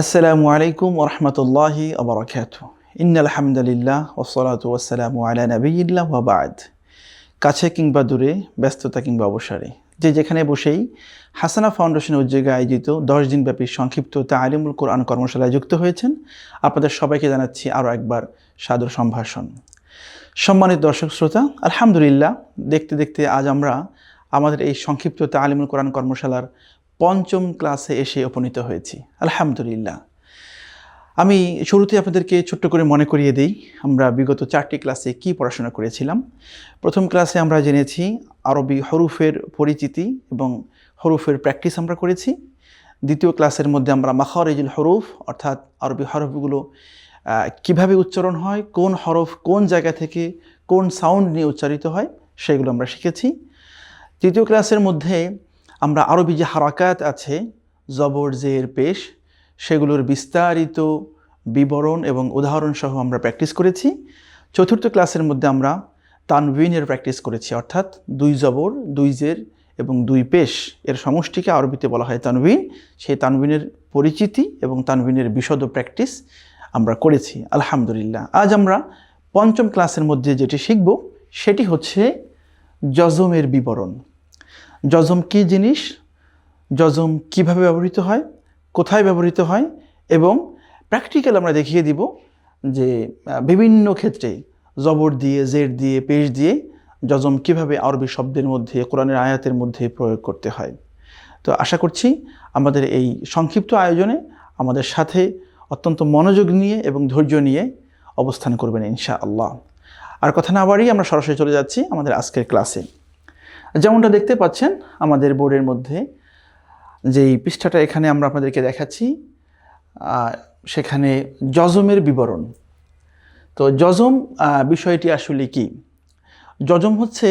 আসসালামু আলাইকুম ওয়া রাহমাতুল্লাহি ওয়া বারাকাতুহু। ইন্নাল হামদুলিল্লাহ ওয়াসসালাতু ওয়াসসালামু আলা নাবিয়্যিল্লাহ ওয়া বা'দ। কাছে কিংবা দূরে, ব্যস্ততা কিংবা অবসরে, যে যেখানে বসেই হাসানা ফাউন্ডেশনের উদ্যোগে আয়োজিত 10 দিনব্যাপী সংক্ষিপ্ত তালিমুল কোরআন কর্মশালায় যুক্ত হয়েছেন, আপনাদের সবাইকে জানাচ্ছি আরও একবার সাদর সম্ভাষণ। সম্মানিত দর্শক শ্রোতা, আলহামদুলিল্লাহ, দেখতে দেখতে আজ আমরা আমাদের এই সংক্ষিপ্ত তালিমুল কোরআন কর্মশালার 5ম ক্লাসে এসে উপনীত হয়েছি। আলহামদুলিল্লাহ। আমি শুরুতে আপনাদেরকে ছোট্ট করে মনে করিয়ে দিই, আমরা বিগত 4টি ক্লাসে কি পড়াশোনা করেছিলাম। প্রথম ক্লাসে আমরা জেনেছি আরবি হরুফের পরিচিতি এবং হরুফের প্র্যাকটিস আমরা করেছি। দ্বিতীয় ক্লাসের মধ্যে আমরা মাখারিজুল হরুফ, অর্থাৎ আরবি হরফগুলো কিভাবে উচ্চারণ হয়, কোন হরফ কোন জায়গা থেকে কোন সাউন্ড নিয়ে উচ্চারিত হয়, সেগুলো আমরা শিখেছি। তৃতীয় ক্লাসের মধ্যে আমরা আরবি যে হারাকাত আছে, জবর, জের, পেশ, সেগুলোর বিস্তারিত বিবরণ এবং উদাহরণ সহ আমরা প্র্যাকটিস করেছি। চতুর্থ ক্লাসের মধ্যে আমরা তানবিনের প্র্যাকটিস করেছি, অর্থাৎ 2 জবর, 2 জের এবং 2 পেশ এর সমষ্টিকে আরবিতে বলা হয় তানবিন। সেই তানবিনের পরিচিতি এবং তানবিনের বিশদ প্র্যাকটিস আমরা করেছি। আলহামদুলিল্লাহ। আজ আমরা 5ম ক্লাসের মধ্যে যেটি শিখব সেটি হচ্ছে জজমের বিবরণ। জজম কী জিনিস, জজম কিভাবে ব্যবহৃত হয়, কোথায় ব্যবহৃত হয়, এবং প্র্যাকটিক্যাল আমরা দেখিয়ে দিব যে বিভিন্ন ক্ষেত্রে জবর দিয়ে, জের দিয়ে, পেশ দিয়ে জজম কিভাবে আরবি শব্দের মধ্যে, কোরআনের আয়াতের মধ্যে প্রয়োগ করতে হয়। তো আশা করছি আমাদের এই সংক্ষিপ্ত আয়োজনে আমাদের সাথে অত্যন্ত মনোযোগ নিয়ে এবং ধৈর্য নিয়ে অবস্থান করবেন ইনশাআল্লাহ। আর কথা না বাড়িয়ে আমরা সরাসরি চলে যাচ্ছি আমাদের আজকের ক্লাসে। যেমনটা দেখতে পাচ্ছেন আমাদের বোর্ডের মধ্যে যেই পৃষ্ঠাটা এখানে আমরা আপনাদেরকে দেখাচ্ছি, সেখানে জজমের বিবরণ। তো জজম বিষয়টি আসলে কি? জজম হচ্ছে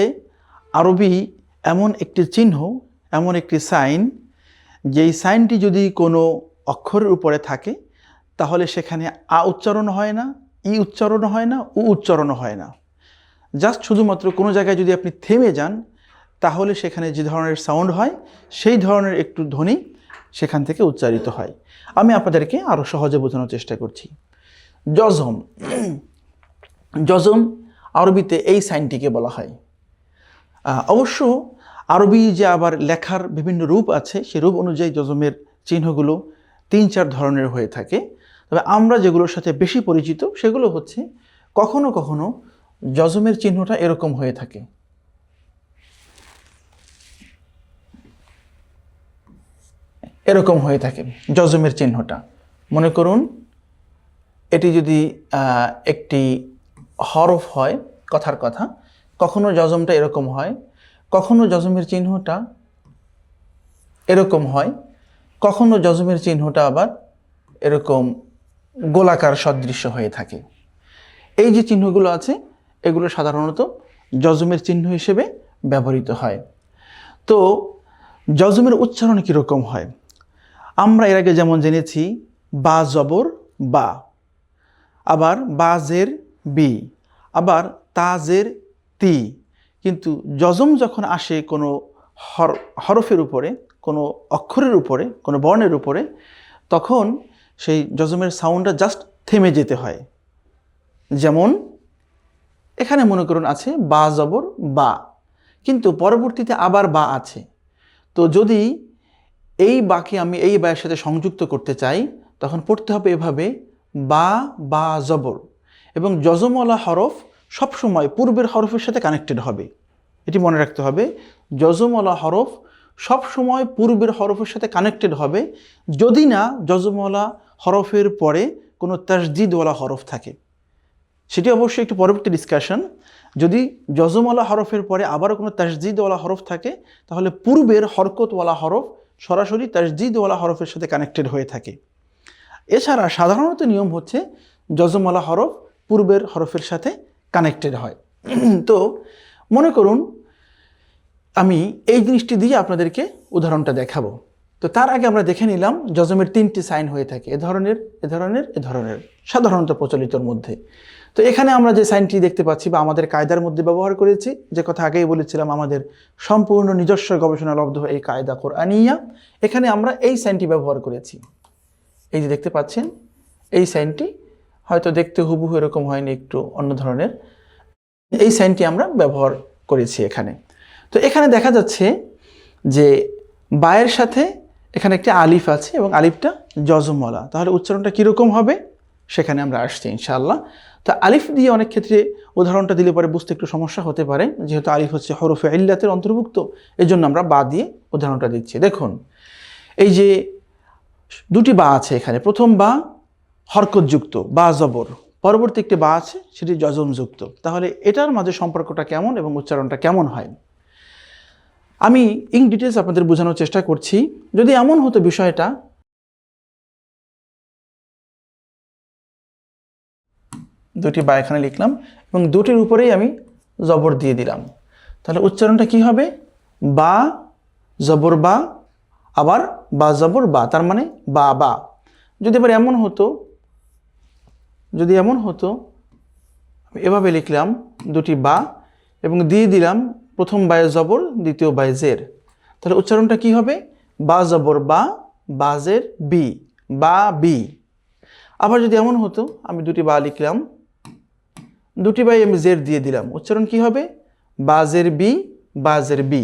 আরবি এমন একটি চিহ্ন, এমন একটি সাইন, যেই সাইনটি যদি কোনো অক্ষরের উপরে থাকে তাহলে সেখানে আ উচ্চারণ হয় না, ই উচ্চারণ হয় না, উ উচ্চারণ হয় না। জাস্ট শুধুমাত্র কোনো জায়গায় যদি আপনি থেমে যান তাহলে সেখানে যে ধরনের সাউন্ড হয় সেই ধরনের একটু ধ্বনি সেখান থেকে উচ্চারিত হয়। আমি আপনাদেরকে আরও সহজে বোঝানোর চেষ্টা করছি। জজম, জজম আরবিতে এই সাইনটিকে বলা হয়। অবশ্য আরবি যে আবার লেখার বিভিন্ন রূপ আছে, সেই রূপ অনুযায়ী জজমের চিহ্নগুলো 3-4 ধরনের হয়ে থাকে। তবে আমরা যেগুলোর সাথে বেশি পরিচিত সেগুলো হচ্ছে, কখনো কখনো জজমের চিহ্নটা এরকম হয়ে থাকে, এরকম হয়ে থাকে জজমের চিহ্নটা। মনে করুন এটি যদি একটি হরফ হয়, কথার কথা, কখনো জজমটা এরকম হয়, কখনো জজমের চিহ্নটা এরকম হয়, কখনো জজমের চিহ্নটা আবার এরকম গোলাকার সদৃশ্য হয়ে থাকে। এই যে চিহ্নগুলো আছে এগুলো সাধারণত জজমের চিহ্ন হিসেবে ব্যবহৃত হয়। তো জজমের উচ্চারণ কীরকম হয়? আমরা এর আগে যেমন জেনেছি বা জবর বা, আবার বা জের বি, আবার তা জের তি। কিন্তু জজম যখন আসে কোনো হরফের উপরে, কোনো অক্ষরের উপরে, কোনো বর্ণের উপরে, তখন সেই জজমের সাউন্ডটা জাস্ট থেমে যেতে হয়। যেমন এখানে মনে করুন আছে বা জবর বা, কিন্তু পরবর্তীতে আবার বা আছে। তো যদি এই বাকে আমি এই বায়ের সাথে সংযুক্ত করতে চাই তখন পড়তে হবে এভাবে বা বা জবর, এবং জজমওয়ালা হরফ সবসময় পূর্বের হরফের সাথে কানেক্টেড হবে। এটি মনে রাখতে হবে, জজমওয়ালা হরফ সবসময় পূর্বের হরফের সাথে কানেক্টেড হবে, যদি না জজমওয়ালা হরফের পরে কোনো তাসদিদওয়ালা হরফ থাকে। সেটি অবশ্যই একটু পরবর্তী ডিসকাশন। যদি জজমওয়ালা হরফের পরে আবারও কোনো তাসদিদওয়ালা হরফ থাকে তাহলে পূর্বের হরকতওয়ালা হরফ সরাসরি তাসদিদওয়ালা হরফের সাথে কানেক্টেড হয়ে থাকে। এছাড়া সাধারণত নিয়ম হচ্ছে জজমওয়ালা হরফ পূর্বের হরফের সাথে কানেক্টেড হয়। তো মনে করুন আমি এই জিনিসটি দিয়ে আপনাদেরকে উদাহরণটা দেখাবো। তো তার আগে আমরা দেখে নিলাম জজমের 3টি সাইন হয়ে থাকে, এ ধরনের, এ ধরনের, এ ধরনের, সাধারণত প্রচলিতর মধ্যে। তো এখানে আমরা যে সাইনটি দেখতে পাচ্ছি বা আমাদের কায়দার মধ্যে ব্যবহার করেছি, যে কথা আগেই বলেছিলাম আমাদের সম্পূর্ণ নিজস্ব গবেষণালব্ধ এই কায়দা কোরআনিয়া, এখানে আমরা এই সাইনটি ব্যবহার করেছি। এই যে দেখতে পাচ্ছেন এই সাইনটি হয়তো দেখতে হুবহু এরকম হয়নি, একটু অন্য ধরনের। এই সাইনটি আমরা ব্যবহার করেছি এখানে। তো এখানে দেখা যাচ্ছে যে বায়ের সাথে এখানে একটি আলিফ আছে এবং আলিফটা জজমওয়ালা, তাহলে উচ্চারণটা কীরকম হবে সেখানে আমরা আসছি ইনশাআল্লাহ। তো আলিফ দিয়ে অনেক ক্ষেত্রে উদাহরণটা দিলে পরে বুঝতে একটু সমস্যা হতে পারে, যেহেতু আলিফ হচ্ছে হরফে ইল্লাতের অন্তর্ভুক্ত, এই জন্য আমরা বা দিয়ে উদাহরণটা দিচ্ছি। দেখুন এই যে দুটি বা আছে এখানে, প্রথম বা হরকতযুক্ত বা জবর, পরবর্তী একটি বা আছে সেটি জজমযুক্ত, তাহলে এটার মাঝে সম্পর্কটা কেমন এবং উচ্চারণটা কেমন হয় আমি ইন ডিটেলস আপনাদের বোঝানোর চেষ্টা করছি। যদি এমন হতো বিষয়টা, দুটি বা এখানে লিখলাম এবং দুটির উপরেই আমি জবর দিয়ে দিলাম, তাহলে উচ্চারণটা কি হবে? বা জবর বা, আবার বা জবর বা, তার মানে বা বা। যদি এবার এমন হতো, যদি এমন হতো এভাবে লিখলাম দুটি বা এবং দিয়ে দিলাম প্রথম বায়ে জবর, দ্বিতীয় বায়ে জের, তাহলে উচ্চারণটা কি হবে? বা জবর বা, বাজের বি, বা বি। আবার যদি এমন হতো আমি দুটি বা লিখলাম, দুটি বাই আমি জের দিয়ে দিলাম, উচ্চারণ কি হবে? বাজের বি, বাজের বি,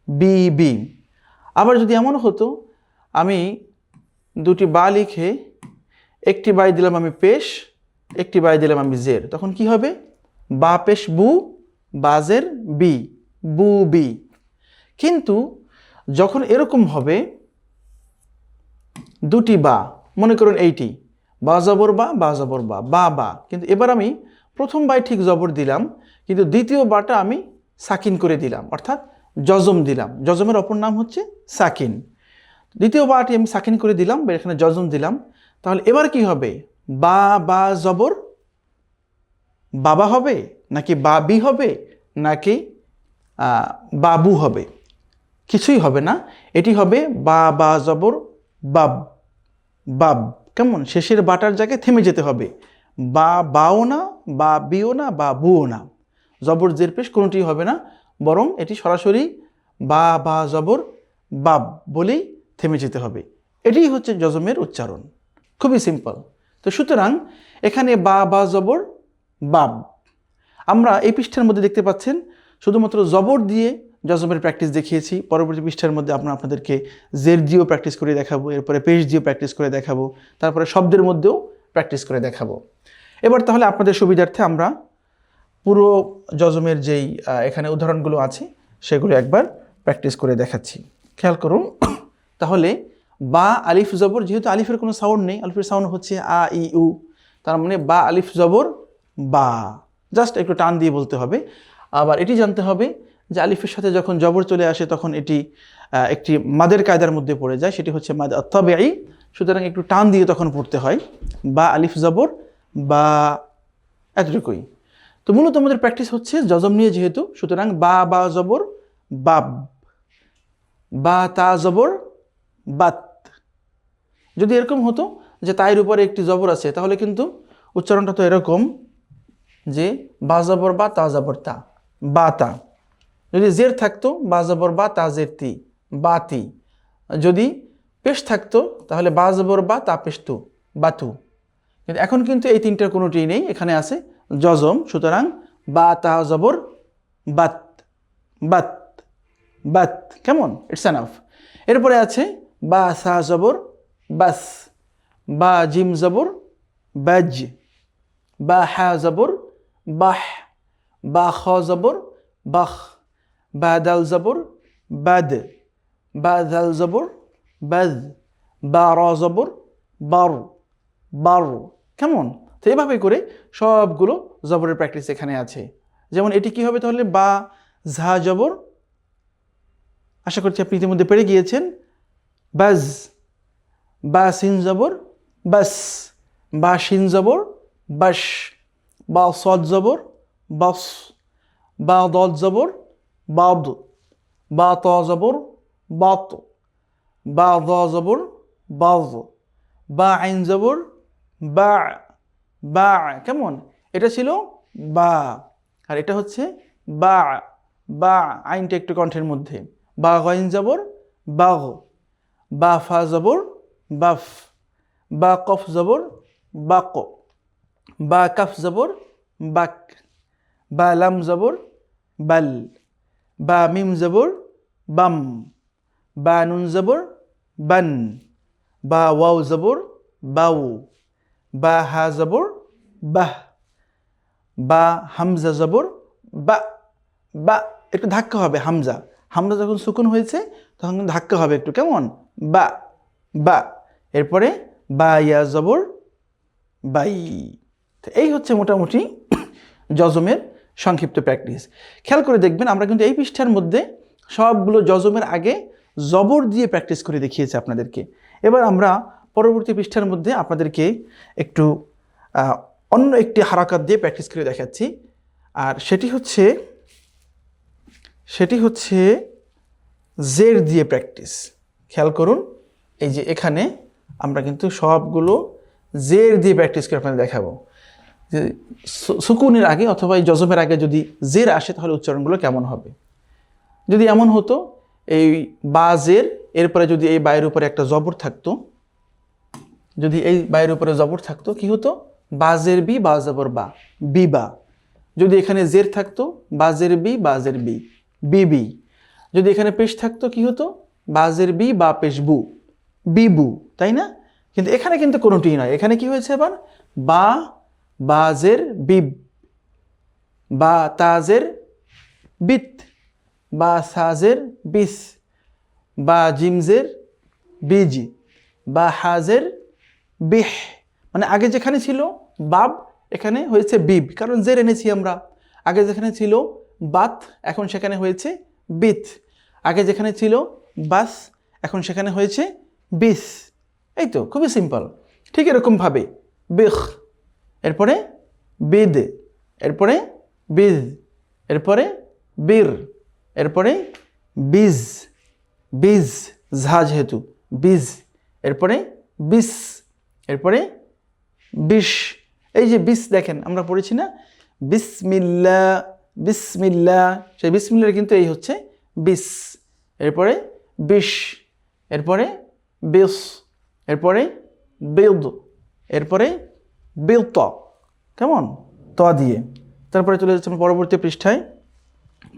বি বি। আবার যদি এমন হতো আমি দুটি বা লিখে একটি বাই দিলাম আমি পেশ, একটি বাই দিলাম আমি জের, তখন কি হবে? বা পেশ বু, বাজের বি, বু বি। কিন্তু যখন এরকম হবে দুটি বা, মনে করুন এইটি বা জবর বা, বা জবর বা, বা বা, কিন্তু এবার আমি প্রথম বাই ঠিক জবর দিলাম, কিন্তু দ্বিতীয় বাটা আমি সাকিন করে দিলাম, অর্থাৎ জজম দিলাম। জজমের অপর নাম হচ্ছে সাকিন। দ্বিতীয় বাটি আমি সাকিন করে দিলাম বা এখানে জজম দিলাম, তাহলে এবার কি হবে? বা বা জবর বাবা হবে, নাকি বাবি হবে, নাকি বাবু হবে? কিছুই হবে না, এটি হবে বা বা জবর বাব, বাব। কেমন? শেষের বাটার জায়গায় থেমে যেতে হবে, বা বাও না, বা বিও না, বা বুও না, জবর জের পেশ কোনোটি হবে না, বরং এটি সরাসরি বা বা জবর বাব বলেই থেমে যেতে হবে। এটাই হচ্ছে জজমের উচ্চারণ, খুবই সিম্পল। তো সুতরাং এখানে বা বা জবর বাব। আমরা এই পৃষ্ঠার মধ্যে দেখতে পাচ্ছেন শুধুমাত্র জবর দিয়ে জজমের প্র্যাকটিস দেখিয়েছি। পরবর্তী পৃষ্ঠার মধ্যে আপনাদেরকে জের দিয়েও প্র্যাকটিস করে দেখাবো, এরপরে পেশ দিয়েও প্র্যাকটিস করে দেখাবো, তারপরে শব্দের মধ্যেও প্র্যাকটিস করে দেখাবো। এবার তাহলে আপনাদের সুবিধার্থে আমরা পুরো জজমের যেই এখানে উদাহরণগুলো আছে সেগুলো একবার প্র্যাকটিস করে দেখাচ্ছি। খেয়াল করুন তাহলে, বা আলিফ জবর, যেহেতু আলিফের কোনো সাউন্ড নেই, আলিফের সাউন্ড হচ্ছে আ ই উ, তার মানে বা আলিফ জবর বা, জাস্ট একটু টান দিয়ে বলতে হবে। আবার এটি জানতে হবে যে আলিফের সাথে যখন জবর চলে আসে তখন এটি একটি মাদের কায়দার মধ্যে পড়ে যায়, সেটি হচ্ছে মাদ আত-তাবিঈ, সুতরাং একটু টান দিয়ে তখন পড়তে হয়। বা আলিফ জবর বা, এতটুকুই। তো মূলত আমাদের প্র্যাকটিস হচ্ছে জজম নিয়ে যেহেতু, সুতরাং বা বা জবর বাব, বা তা জবর বাত। যদি এরকম হতো যে তাইয়ের উপরে একটি জবর আছে, তাহলে কিন্তু উচ্চারণটা তো এরকম যে বা জবর বা, তা জবর তা, বা তা। যদি জের থাকতো বা জবর বা, তা জের তি, বাতি। যদি পেশ থাকতো তাহলে বা জবর বা, তা পেশ তু, বাতু। কিন্তু এখন কিন্তু এই তিনটার কোনোটি নেই, এখানে আছে জজম, সুতরাং বা তা জবর বাত, বাত, বাত। কেমন? It's enough. এরপরে আছে বা সা জবর বাস, বা জিম জবর বাজ, বা হা জবর বাহ, বা খ জবর বাখ, বা দাল জবর বাদ, বা দাল জবর বাদ, বা র জবর বার, বার। কেমন? তো এভাবে করে সবগুলো জবরের প্র্যাকটিস এখানে আছে। যেমন এটি কি হবে তাহলে? বা ঝা জবর, আশা করছি আপনি ইতিমধ্যে পেরে গিয়েছেন, বাজ। বা সিন জবর বাস, বা শিন জবর বাস, বা সদ জবর বাস, বা দদ জবর বাদ, বা ত জবর বাত, বা দ জবর বাজ, বা আইন জবর বা, বা। কেমন? এটা ছিল বা, আর এটা হচ্ছে বা, বা আইনটা একটু কণ্ঠের মধ্যে। বা গইন জবর বাগ, বা ফা জবর বাফ, বা কফ জবর বাক, বা কাফ জবর বাক, বা লাম জবর বাল, বা মিম জবর বাম, বা নুন জবর বান, বা ওয়াও জবর বাউ, বা হা জবর বাহ, বা হামজা জবর বা, বা একটু ধাক্কা হবে হামজা, হামজা যখন সুকুন হয়েছে তখন কিন্তু ধাক্কা হবে একটু, কেমন, বা বা। এরপরে বা ইয়া জবর বাই। তো এই হচ্ছে মোটামুটি জজমের সংক্ষিপ্ত প্র্যাকটিস। খেয়াল করে দেখবেন আমরা কিন্তু এই পৃষ্ঠার মধ্যে সবগুলো জজমের আগে জবর দিয়ে প্র্যাকটিস করে দেখিয়েছি আপনাদেরকে। এবার আমরা পরবর্তী পৃষ্ঠার মধ্যে আপনাদেরকে একটু অন্য একটি হারাকাত দিয়ে প্র্যাকটিস করে দেখাচ্ছি, আর সেটি হচ্ছে জের দিয়ে প্র্যাকটিস। খেয়াল করুন, এই যে এখানে আমরা কিন্তু সবগুলো জের দিয়ে প্র্যাকটিস করে আপনাদের দেখাবো যে সুকুনের আগে অথবা এই জজমের আগে যদি জের আসে তাহলে উচ্চারণগুলো কেমন হবে। যদি এমন হতো এই বা জের, এরপরে যদি এই বায়ের উপরে একটা জবর থাকতো, যদি এই বায়ের উপরে জবর থাকতো কি হতো, বাজের বি বা জবর বা, বিবা। যদি এখানে জের থাকতো বাজের বি বাজের বি, বিবি। যদি এখানে পেশ থাকতো কি হতো, বাজের বি বা পেশ বু, বিবু, তাই না? কিন্তু এখানে কিন্তু কোনোটিই নয়। এখানে কি হয়েছে এবার, বা বাজের বিব, বা তাজের বিত, বা সাজের বিস, বা জিমজের বিজ, বা হাজের বিহ। মানে আগে যেখানে ছিল বাব এখানে হয়েছে বিব, কারণ জের এনেছি আমরা। আগে যেখানে ছিল বাত এখন সেখানে হয়েছে বিত। আগে যেখানে ছিল বাস এখন সেখানে হয়েছে বিস। এই তো খুবই সিম্পল। ঠিক এরকমভাবে বিখ, এরপরে বিদ, এরপরে বিজ, এরপরে বীর, এরপরে বীজ, বীজ ঝা যেহেতু বীজ, এরপরে বিষ, এরপরে বিষ। এই যে বিষ দেখেন আমরা পড়েছি না, বিসমিল্লাহ, বিসমিল্লাহ, সেই বিসমিল্লাহ কিন্তু এই হচ্ছে বিষ। এরপরে বিষ, এরপরে বিষ, এরপরে বিদ, এরপরে বিলত, কেমন, ত দিয়ে। তারপরে চলে যাচ্ছে পরবর্তী পৃষ্ঠায়।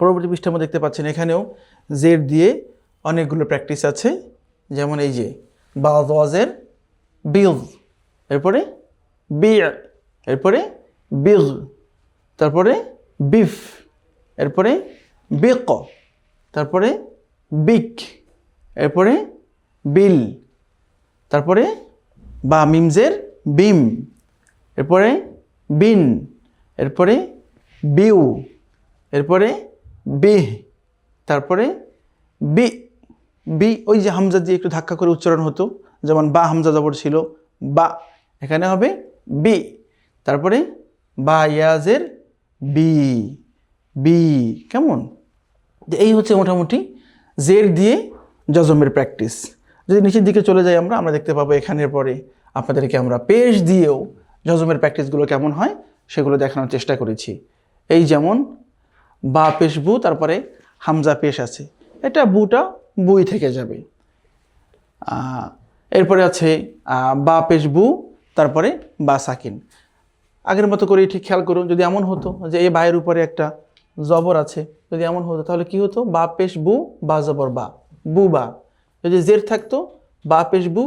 পরবর্তী পৃষ্ঠার মধ্যে দেখতে পাচ্ছেন এখানেও জের দিয়ে অনেকগুলো প্র্যাকটিস আছে। যেমন এই যে বাজের বিল, এরপরে বির, এরপরে বিগ, তারপরে বিফ, এরপরে বিক, তারপরে বিক, এরপরে বিল, তারপরে বা মিমজের বিম, এরপরে বিন, এরপরে বিউ, এরপরে বিহ, তারপরে বি, বি ওই যে হামজা দিয়ে একটু ধাক্কা করে উচ্চারণ হতো, যেমন বা হামজা জবর ছিল বা, এখানে হবে বি। তারপরে বা ইয়াজের বি, বি, কেমন। এই হচ্ছে মোটামুটি জের দিয়ে জজমের প্র্যাকটিস। যদি নিচের দিকে চলে যাই আমরা দেখতে পাবো এখানের পরে আপনাদেরকে আমরা পেশ দিয়েও জজমের প্র্যাকটিসগুলো কেমন হয় সেগুলো দেখানোর চেষ্টা করেছি। এই যেমন বা পেশ বু, তারপরে হামজা পেশ আছে, এটা বুটা বুই থেকে যাবে। এরপরে আছে বা পেশ বু, তারপরে বা সাকিন। আগের মতো করে ঠিক খেয়াল করুন, যদি এমন হতো যে এই বায়ের উপরে একটা জবর আছে, যদি এমন হতো তাহলে কি হতো, বা পেশ বু বা জবর বা, বু বা। যদি জের থাকতো বা পেশ বু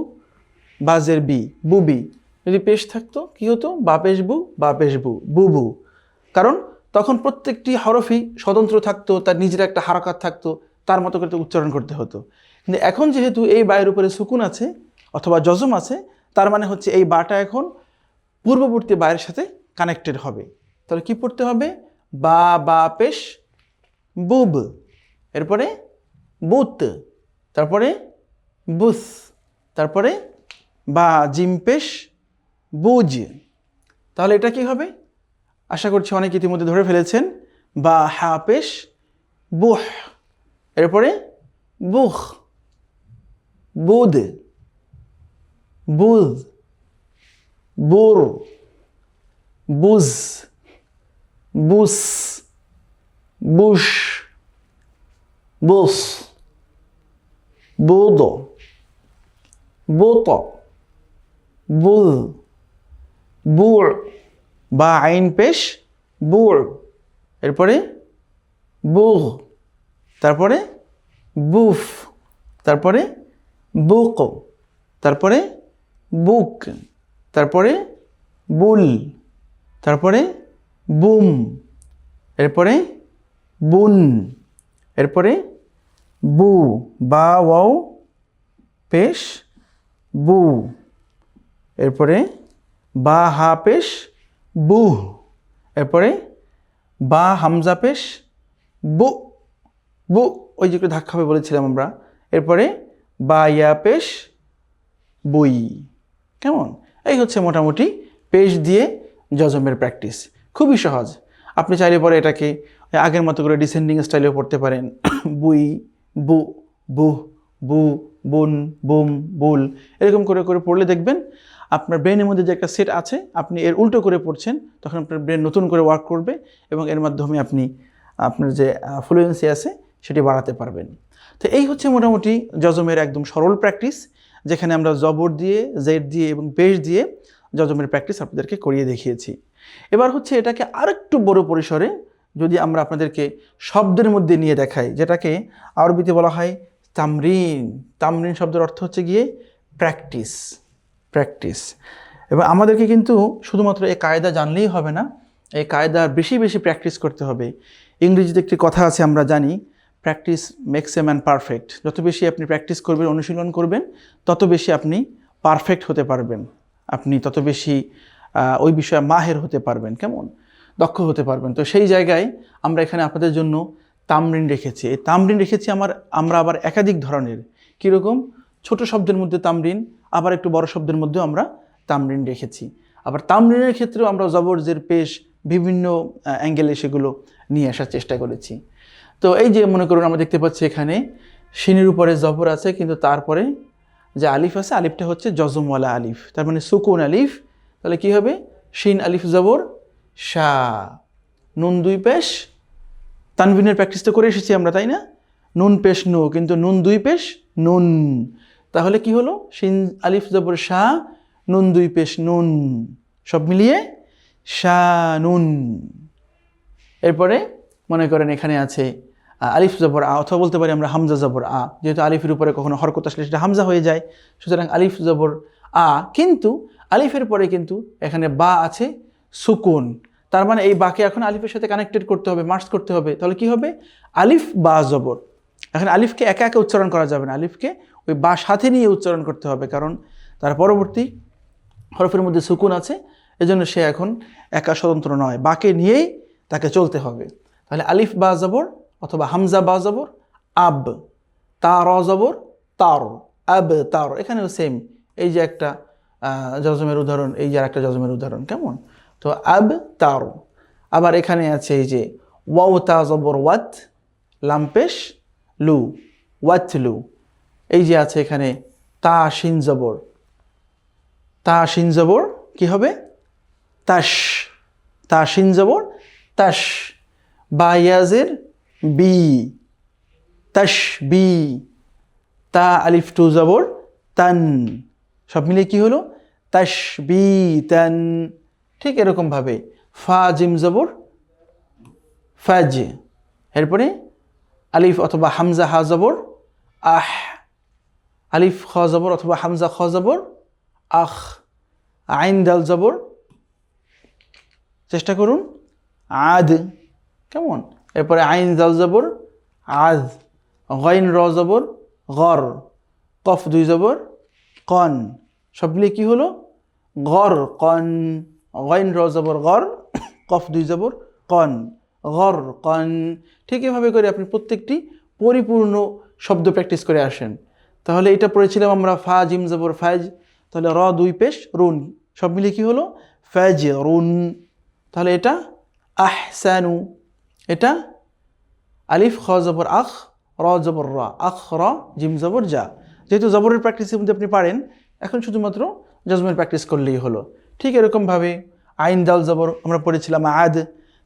বা জের বি, বুবি। যদি পেশ থাকতো কি হতো, বা পেশ বু বা পেশ বু, বুবু। কারণ তখন প্রত্যেকটি হরফই স্বতন্ত্র থাকতো, তার নিজের একটা হারাকাত থাকতো, তার মতো করে উচ্চারণ করতে হতো। কিন্তু এখন যেহেতু এই বায়ের উপরে সুকুন আছে অথবা জজম আছে, তার মানে হচ্ছে এই বাটা এখন পূর্ববর্তী বায়ের সাথে কানেক্টেড হবে। তাহলে কি পড়তে হবে, বা বা পেশ বুব, এরপরে বুত, তারপরে বুস, তারপরে বা জিম পেশ বুজ। তাহলে এটা কি হবে, আশা করছি অনেকে ইতিমধ্যে ধরে ফেলেছেন, বা হা পেশ বুহ, এরপরে বুখ, বুদ, বুজ, বুর, বুজ, বুস, বুশ, বুস, বুদ, বুত, বুল, বুড়, বা আইন পেশ বুড়, এরপরে বুগ, তারপরে বুফ, তারপরে বুক, তারপরে বুক, তারপরে বুল, তারপরে বুম, এরপরে বুন, এরপরে বু, বা ওয়াও পেশ বু, এরপরে বা হা পেশ বুহ, এরপরে বা হামজা পেশ বু, বু, ওই যে একটু ধাক্কা হবে বলেছিলাম আমরা। এরপরে বা ইয়া পেশ বই। কেমন? এই হচ্ছে মোটামুটি পেশ দিয়ে জজমের প্র্যাকটিস। খুবই সহজ। আপনি চাইলে পরে এটাকে আগের মতো করে ডিসেন্ডিং স্টাইলেও পড়তে পারেন। বুই, বু, বুহ, বু, বুন, বুম, বুল, এরকম করে করে পড়লে দেখবেন আপনার ব্রেনের মধ্যে যে একটা সেট আছে, আপনি এর উল্টো করে পড়ছেন, তখন আপনার ব্রেন নতুন করে ওয়ার্ক করবে এবং এর মাধ্যমে আপনি আপনার যে ফ্লুয়েন্সি আছে সেটি বাড়াতে পারবেন। তো এই হচ্ছে মোটামুটি জজমের একদম সরল প্র্যাকটিস, যেখানে আমরা জবর দিয়ে, জেড দিয়ে এবং পেশ দিয়ে জজমের প্র্যাকটিস আপনাদেরকে করিয়ে দেখিয়েছি। এবার হচ্ছে এটাকে আরেকটু বড় পরিসরে যদি আমরা আপনাদেরকে শব্দের মধ্যে নিয়ে দেখাই, যেটাকে আরবিতে বলা হয় তামরিন। তামরিন শব্দের অর্থ হচ্ছে গিয়ে প্র্যাকটিস, প্র্যাকটিস। এবং আমাদেরকে কিন্তু শুধুমাত্র এই কায়দা জানলেই হবে না, এই কায়দার বেশি বেশি প্র্যাকটিস করতে হবে। ইংরেজিতে একটি কথা আছে আমরা জানি, practice makes a man perfect. যত বেশি আপনি প্র্যাকটিস করবেন, অনুশীলন করবেন, তত বেশি আপনি পারফেক্ট হতে পারবেন, আপনি তত বেশি ওই বিষয়ে মাহের হতে পারবেন, কেমন দক্ষ হতে পারবেন। তো সেই জায়গায় আমরা এখানে আপনাদের জন্য তামরিন রেখেছি। এই তামরিন রেখেছি আমরা আবার একাধিক ধরনের। কীরকম? ছোট শব্দের মধ্যে তামরিন, আবার একটু বড় শব্দের মধ্যেও আমরা তামরিন রেখেছি। আবার তামরিনের ক্ষেত্রেও আমরা জবর, জের, পেশ বিভিন্ন অ্যাঙ্গেলে সেগুলো নিয়ে আসার চেষ্টা করেছি। তো এই যে মনে করুন আমরা দেখতে পাচ্ছি এখানে শিনের উপরে জবর আছে, কিন্তু তারপরে যে আলিফ আছে, আলিফটা হচ্ছে জজমওয়ালা আলিফ, তার মানে সুকুন আলিফ। তাহলে কি হবে? শিন আলিফ জবর শা, নুন দুই পেশ, তানবিনের প্র্যাকটিস তো করে এসেছি আমরা, তাই না? নুন পেশ নু, কিন্তু নুন দুই পেশ নুন। তাহলে কি হলো? শিন আলিফ জবর শা, নুন দুই পেশ নুন, সব মিলিয়ে শা নুন। এরপরে মনে করেন এখানে আছে আলিফ জবর আ, অথবা বলতে পারি আমরা হামজা জবর আ, যেহেতু আলিফের উপরে কখনো হরকত আসলে সেটা হামজা হয়ে যায়, সুতরাং আলিফ জবর আ। কিন্তু আলিফের পরে কিন্তু এখানে বা আছে সুকুন, তার মানে এই বাকে এখন আলিফের সাথে কানেক্টেড করতে হবে, মার্জ করতে হবে। তাহলে কি হবে? আলিফ বা জবর। এখন আলিফকে একা একা উচ্চারণ করা যাবে না, আলিফকে ওই বা সাথে নিয়ে উচ্চারণ করতে হবে, কারণ তার পরবর্তী হরফের মধ্যে সুকুন আছে, এজন্য সে এখন একা স্বতন্ত্র নয়, বাকে নিয়েই তাকে চলতে হবে। তাহলে আলিফ বা জবর অথবা হামজা বা জবর আব, তার জবর তার, আব তার। এখানেও সেম, এই যে একটা জজমের উদাহরণ, এই যে একটা জজমের উদাহরণ, কেমন? তো আব তার। আবার এখানে আছে এই যে ওয়াও তা জবর ওয়াত, লাম্পেশ লু, ওয়াত লু। এই যে আছে এখানে তা শিন জবর, তা শিন জবর কি হবে? তাস, তা শিন জবর তাস। বা ইয়াজের বি, তাস বি। তা আলিফ টু জবর তান, সব মিলিয়ে কি হলো? তাস বি তান। ঠিক এরকমভাবে ফা জিম জবর ফাজ, এরপরে আলিফ অথবা হামজা হা জবর আহ, আলিফ খ জবর অথবা হামজা খ জবর আখ, আইন দাল জবর, চেষ্টা করুন, আদ, কেমন? এরপরে আইন দাল জবর আদ, গইন র জবর গর, কফ দুই জবর কন, সব মিলিয়ে কি হলো? গর কন। গইন র জবর গর, কফ দুই জবর কন, গর কন। ঠিক এভাবে করে আপনি প্রত্যেকটি পরিপূর্ণ শব্দ প্র্যাকটিস করে আসেন। তাহলে এটা পড়েছিলাম আমরা ফা জিম জবর ফাজ, তাহলে র দুই পেশ রুন, সব মিলিয়ে কি হলো? ফাজ রুন। তাহলে এটা আহসানু, এটা আলিফ খ জবর আখ, র জবর রা, আখ র জিম জবর যা। যেহেতু জবরের প্র্যাকটিসের মধ্যে আপনি পারেন, এখন শুধুমাত্র জজমের প্র্যাকটিস করলেই হলো। ঠিক এরকমভাবে আইন দাল জবর আমরা পড়েছিলাম আদ,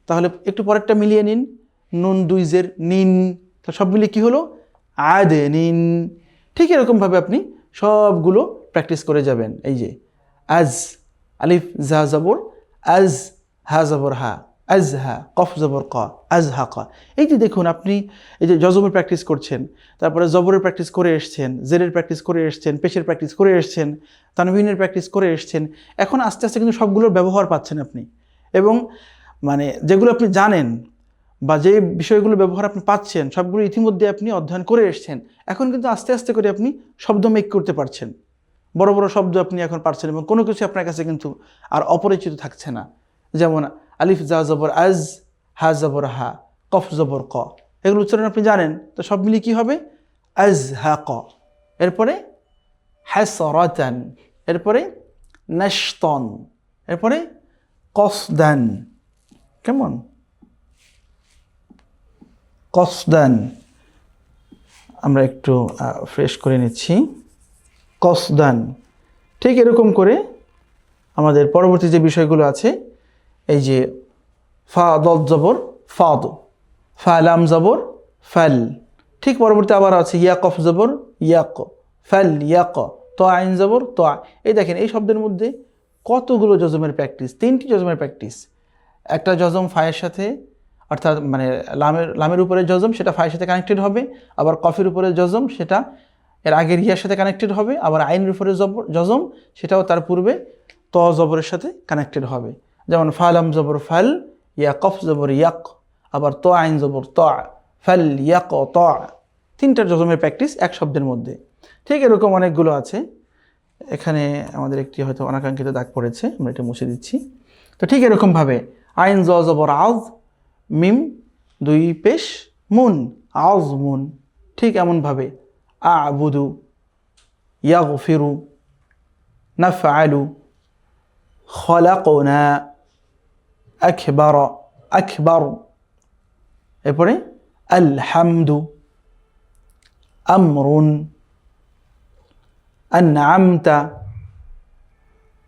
তাহলে একটু পরেরটা মিলিয়ে নিন, নুন দুই জের নিন, তাহলে সব মিলিয়ে কী হলো? আদ নিন। ঠিক এরকমভাবে আপনি সবগুলো প্র্যাকটিস করে যাবেন। এই যে আজ, আলিফ জা জবর আজ, হা জবর হা, আজ হা, কফ জবর ক, আজ হা ক। এই যে দেখুন আপনি এই যে জজমের প্র্যাকটিস করছেন, তারপরে জবরের প্র্যাকটিস করে এসছেন, জেরের প্র্যাকটিস করে এসছেন, পেশের প্র্যাকটিস করে এসছেন, তানবিনের প্র্যাকটিস করে এসছেন, এখন আস্তে আস্তে কিন্তু সবগুলোর ব্যবহার পাচ্ছেন আপনি। এবং মানে যেগুলো আপনি জানেন বা যে বিষয়গুলো ব্যবহার আপনি পাচ্ছেন সবগুলো ইতিমধ্যে আপনি অধ্যয়ন করে এসছেন, এখন কিন্তু আস্তে আস্তে করে আপনি শব্দ মেক করতে পারছেন, বড় বড় শব্দ আপনি এখন পারছেন, এবং কোনো কিছু আপনার কাছে কিন্তু আর অপরিচিত থাকছে না। যেমন আলিফ জা জবর আজ, হা জবর হা, কফ জবর ক, এগুলো উচ্চারণ আপনি জানেন, তো সব মিলিয়ে কী হবে? আজ হা ক, এরপরে হাসরাতান, এরপরে নাশতান, এরপরে কসদান, কেমন? কসদান, আমরা একটু ফ্রেশ করে নিচ্ছি, কসদান। ঠিক এরকম করে আমাদের পরবর্তী যে বিষয়গুলো আছে, এই যে ফা দল জবর ফাদ, ফা লাম জবর ফাল, ঠিক পরবর্তী আবার আছে ইয়া কফ জবর ইয়াক, ফাল ইয়াক, ত আইন জবর ত। এই দেখেন এই শব্দের মধ্যে কতগুলো জজমের প্র্যাকটিস, 3টি জজমের প্র্যাকটিস। একটা জজম ফায়ের সাথে, অর্থাৎ মানে লামের উপরে জজম, সেটা ফায়ের সাথে কানেক্টেড হবে, আবার কফের উপরে জজম, সেটা এর আগের ইয়ার সাথে কানেক্টেড হবে, আবার আইনের উপরে জজম, সেটাও তার পূর্বে ত জবরের সাথে কানেক্টেড হবে। যেমন ফালাম জবর ফাল, ইয়া কফ জবর ইয়াক, আবার ত আইন জবর ত, ফাল ইয়াক ত। 3টার জজমের প্র্যাকটিস এক শব্দের মধ্যে। ঠিক এরকম অনেকগুলো আছে। এখানে আমাদের একটি হয়তো অনাকাঙ্ক্ষিত দাগ পড়েছে, আমরা এটা মুছে দিচ্ছি। তো ঠিক এরকমভাবে আইন জ জবর আজ, মিম 2 পেশ মুন, আজ মুন। ঠিক এমনভাবে আবুদু, ইয়াগফিরু, নাফআলু, খলাকনা, আকবার, আকবার, এরপরে আলহামদু, আমরুন, আনআমতা,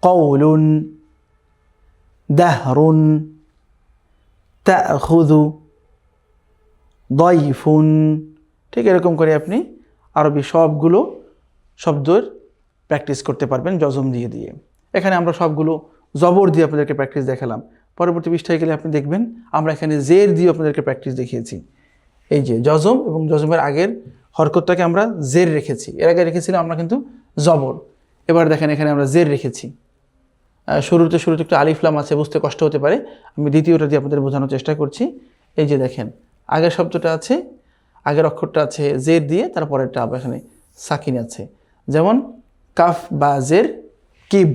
কওলুন, দাহরুন, তাখুযু, দাইফুন। ঠিক এরকম করে আপনি আরবি সবগুলো শব্দের প্র্যাকটিস করতে পারবেন জজম দিয়ে দিয়ে। এখানে আমরা সবগুলো জবর দিয়ে আপনাদেরকে প্র্যাকটিস দেখালাম। পরবর্তী পৃষ্ঠায় গেলে আপনি দেখবেন আমরা এখানে জের দিয়ে আপনাদেরকে প্র্যাকটিস দেখিয়েছি। এই যে জজম এবং জজমের আগের হরকতটাকে আমরা জের রেখেছি, এর আগে রেখেছিলাম আমরা কিন্তু জবর। এবার দেখেন এখানে আমরা জের রেখেছি। শুরুতে একটু আলিফলাম আছে, বুঝতে কষ্ট হতে পারে, আমি দ্বিতীয়টা দিয়ে আপনাদের বোঝানোর চেষ্টা করছি। এই যে দেখেন আগের শব্দটা আছে, আগের অক্ষরটা আছে জের দিয়ে, তারপরেরটা আবার এখানে সাকিন আছে। যেমন কাফ বা জের কিব,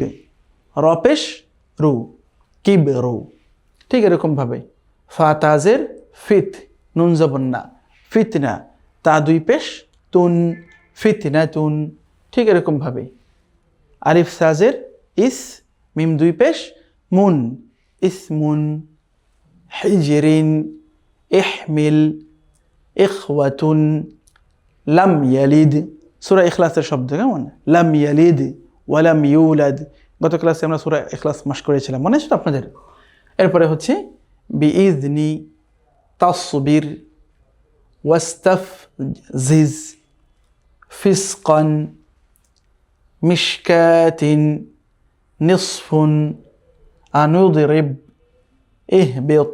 রপেশ রু, কিব রু। ঠিক এরকমভাবে ফা তাজের ফিত, নুন জবন্না, ফিতনা, তা 2 পেশ তুন, ফিতনা তুন। ঠিক এরকমভাবে আলিফ সাজের ইস, মিম 2 পেশ মুন, ইসমুন, হিজরিন, ইহমিল, ইখওয়াতুন, লাম ইয়ালিদ। সূরা ইখলাসের শব্দ কেমন? লাম ইয়ালিদ ওয়ালাম ইউলাদ। গত ক্লাসে আমরা সূরা ইখলাস মাস করেছিলাম, মনে আছে আপনাদের? এরপরে হচ্ছে বিইজনি, তাসবির, ওয়াস্তাফজিজ, ফিসকান, মিশকাতিন, নিসফুন, আনুদরিব, ইহবিত,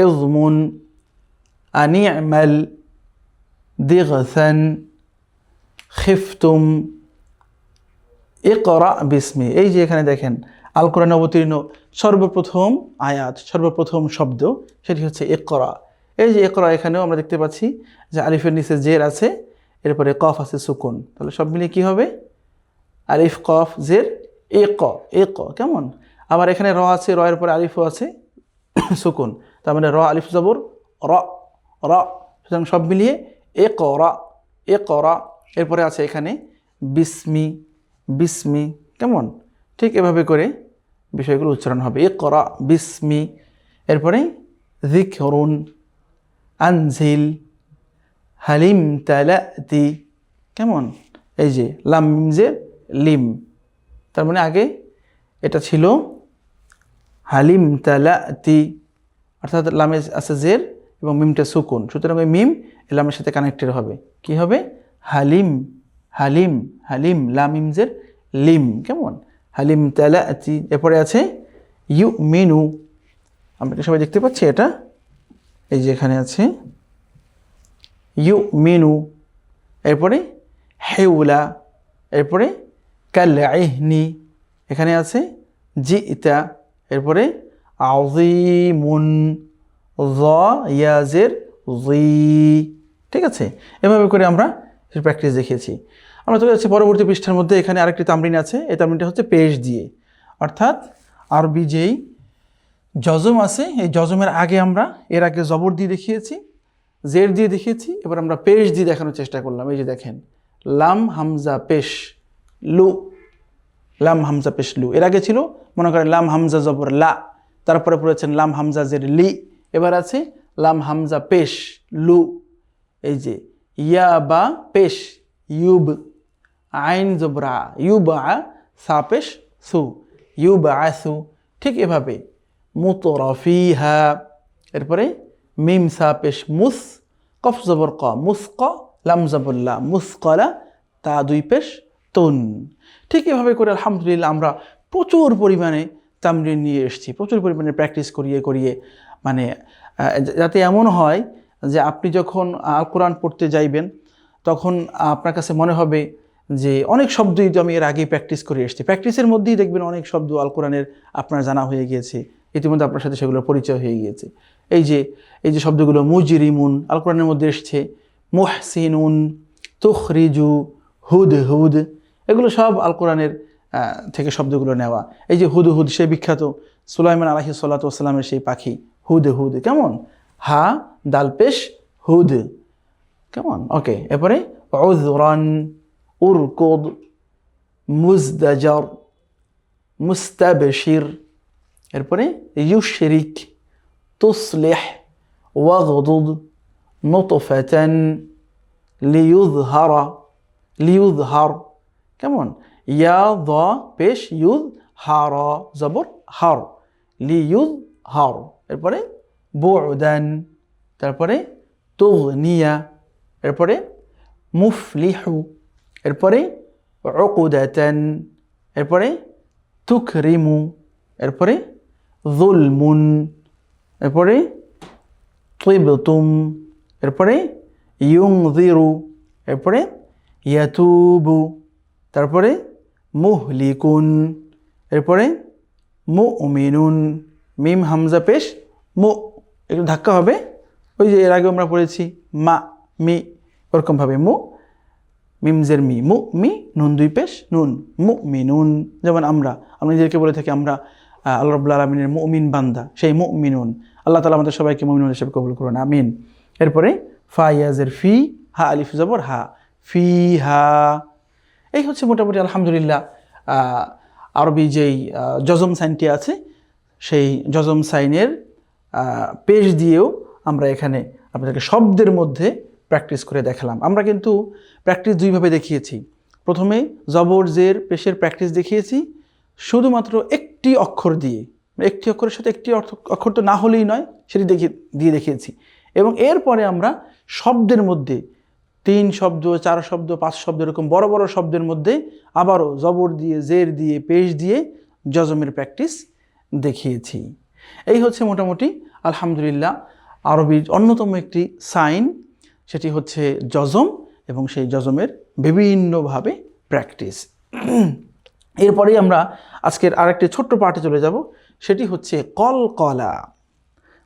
ইজমুন, আনি'মাল, দিগসান, খিফতুম, ইকরা বিসমি। এই যে এখানে দেখেন আল কোরআনে অবতীর্ণ সর্বপ্রথম আয়াত, সর্বপ্রথম শব্দ, সেটি হচ্ছে ইকরা। এই যে ইকরা, এখানেও আমরা দেখতে পাচ্ছি যে আলিফের নিচে জের আছে, এরপরে কফ আছে সুকুন, তাহলে সব মিলিয়ে কী হবে? আলিফ কফ জের এক, এক কেমন? আবার এখানে র আছে, র এর পরে আলিফও আছে সুকুন, তার মানে র আলিফ জবর র, র। সুতরাং সব মিলিয়ে ইকরা, ইকরা। এরপরে আছে এখানে বিসমি, বিসমি, কেমন? ঠিক এভাবে করে বিষয়গুলো উচ্চারণ হবে, ইকরা বিসমি। এরপরে যিকরুন, আনজিল, হালিম তালাতি, কেমন? এই যে লাম মিম জের লিম, তার মানে আগে এটা ছিল হালিম তালাতি, অর্থাৎ লামে আছে জের এবং মিমটা সুকুন, সুতরাং ওই মিম লামের সাথে কানেক্টেড হবে। কি হবে? হালিম, হালিম, হালিম, লাম মিম জের লিম, কেমন? হালিম তালাতি। এরপরে আছে ইউমিনু, আমরা সবাই দেখতে পাচ্ছি এটা, এই যে এখানে আছে ইউমিনু। এরপরে হেউলা, এরপরে কালইহনি, এখানে আছে জিতা। এরপরে আযীমুন, ইয়াজের জি। ঠিক আছে, এভাবে করে আমরা প্র্যাকটিস দেখিয়েছি। আমরা চলে যাচ্ছি পরবর্তী পৃষ্ঠার মধ্যে। এখানে আরেকটি তামরিন আছে, এই তামরিনটা হচ্ছে পেশ দিয়ে, অর্থাৎ আরবি যেই জজম আছে এই জজমের আগে আমরা এর আগে জবর দিয়ে দেখিয়েছি, জের দিয়ে দেখিয়েছি, এবার আমরা পেশ দিয়ে দেখানোর চেষ্টা করলাম। এই যে দেখেন লাম হামজা পেশ লু, লাম হামজা পেশ লু। এর আগে ছিল মনে করেন লাম হামজা জবর লা, তারপরে পড়েছেন লাম হামজা জের লি, এবার আছে লাম হামজা পেশ লু। এই যে ইয়া বা পেশ ইউব, আইন জবরা ইউবা সা পেশ সু, ইউবা আসু। ঠিক এভাবে মুতরাফিহা, এরপরে মিম সা পেশ মুস, কফ জবর ক মুসক, লাম জবর লা মুসকলা, তা দুই পেশ তুন। ঠিক এভাবে করে আলহামদুলিল্লাহ আমরা প্রচুর পরিমাণে তামরিন নিয়ে এসেছি, প্রচুর পরিমাণে প্র্যাকটিস করিয়ে করিয়ে, মানে যাতে এমন হয় যে আপনি যখন আল কোরআন পড়তে যাইবেন তখন আপনার কাছে মনে হবে যে অনেক শব্দই তো আমি এর আগেই প্র্যাকটিস করে এসেছি। প্র্যাকটিসের মধ্যেই দেখবেন অনেক শব্দ আল কোরআনের আপনার জানা হয়ে গিয়েছে, ইতিমধ্যে আপনার সাথে সেগুলোর পরিচয় হয়ে গিয়েছে। এই যে শব্দগুলো মুজরিমুন আল কোরআনের মধ্যে এসছে, মুহসিনুন, তুখরিজু, হুদ হুদ, এগুলো সব আল কোরআনের থেকে শব্দগুলো নেওয়া। এই যে হুদ হুদ, সে বিখ্যাত সুলাইমান আলাইহিস সালাতু ওয়াস সালামের সেই পাখি হুদ হুদ, কেমন হা দাল পেশ হুদ, কেমন ওকে। এরপরে উযরান, উরকুদ, মুজদাজার, মুস্তাবশির, এরপরে ইউশরিক, তুসলিহ, ওয়াগদুদ, নুতফাতান, লিইউযহারা, লিইউযহার, কেমন ইয়া দ পেশ ইউদ হারা জবর হার, লিইউযহার। এরপরে বুউদান, তারপরে তুগনিয়া, এরপরে মুফলিহু, এরপরে উকুদাতান, এরপরে তুকরিমু, এরপরে যুলমুন, এরপরে তিবতুম, এরপরে ইউনযিরু, এরপরে ইয়াতুবু, তারপরে মুহলিকুন, এরপরে মুমিনুন, মিম হামজা পেশ মু, একটু ধাক্কা হবে, ওই যে এর আগে আমরা পড়েছি মা মি, ওরকমভাবে মু, মিমজের মি, মু মি, নুন দুই পেশ নুন, মুমিনুন। যেমন আমরা নিজেদেরকে বলে থাকি আমরা আল্লাহ রাব্বুল আলামিনের মুমিন বান্দা, সেই মুমিনুন। আল্লাহ তাআলা আমাদের সবাইকে মুমিনুন হিসেবে কবুল করুন, আমিন। এরপরে ফা ইয়াজের ফি, হা আলিফ জবর হা, ফি হা। এই হচ্ছে মোটামুটি আলহামদুলিল্লাহ আরবি যেই জজম সাইনটি আছে সেই জজম সাইনের পেশ দিয়েও আমরা এখানে আপনাদেরকে শব্দের মধ্যে প্র্যাকটিস করে দেখালাম। আমরা কিন্তু প্র্যাকটিস দুইভাবে দেখিয়েছি। প্রথমে জবর জের পেশের প্র্যাকটিস দেখিয়েছি শুধুমাত্র একটি অক্ষর দিয়ে, একটি অক্ষরের সাথে একটি অক্ষর তো না হলেই নয়, সেটি দিয়ে দেখিয়েছি। এবং এরপরে আমরা শব্দের মধ্যে 3 শব্দ, 4 শব্দ, 5 শব্দ, এরকম বড় বড় শব্দের মধ্যে আবারও জবর দিয়ে, জের দিয়ে, পেশ দিয়ে জজমের প্র্যাকটিস দেখিয়েছি। এই হচ্ছে মোটামুটি আলহামদুলিল্লাহ আরবির অন্যতম একটি সাইন, সেটি হচ্ছে জজম, এবং সেই জজমের বিভিন্নভাবে প্র্যাকটিস। এরপরেই আমরা আজকের আরেকটি ছোট্ট পার্টে চলে যাব, সেটি হচ্ছে কলকলা।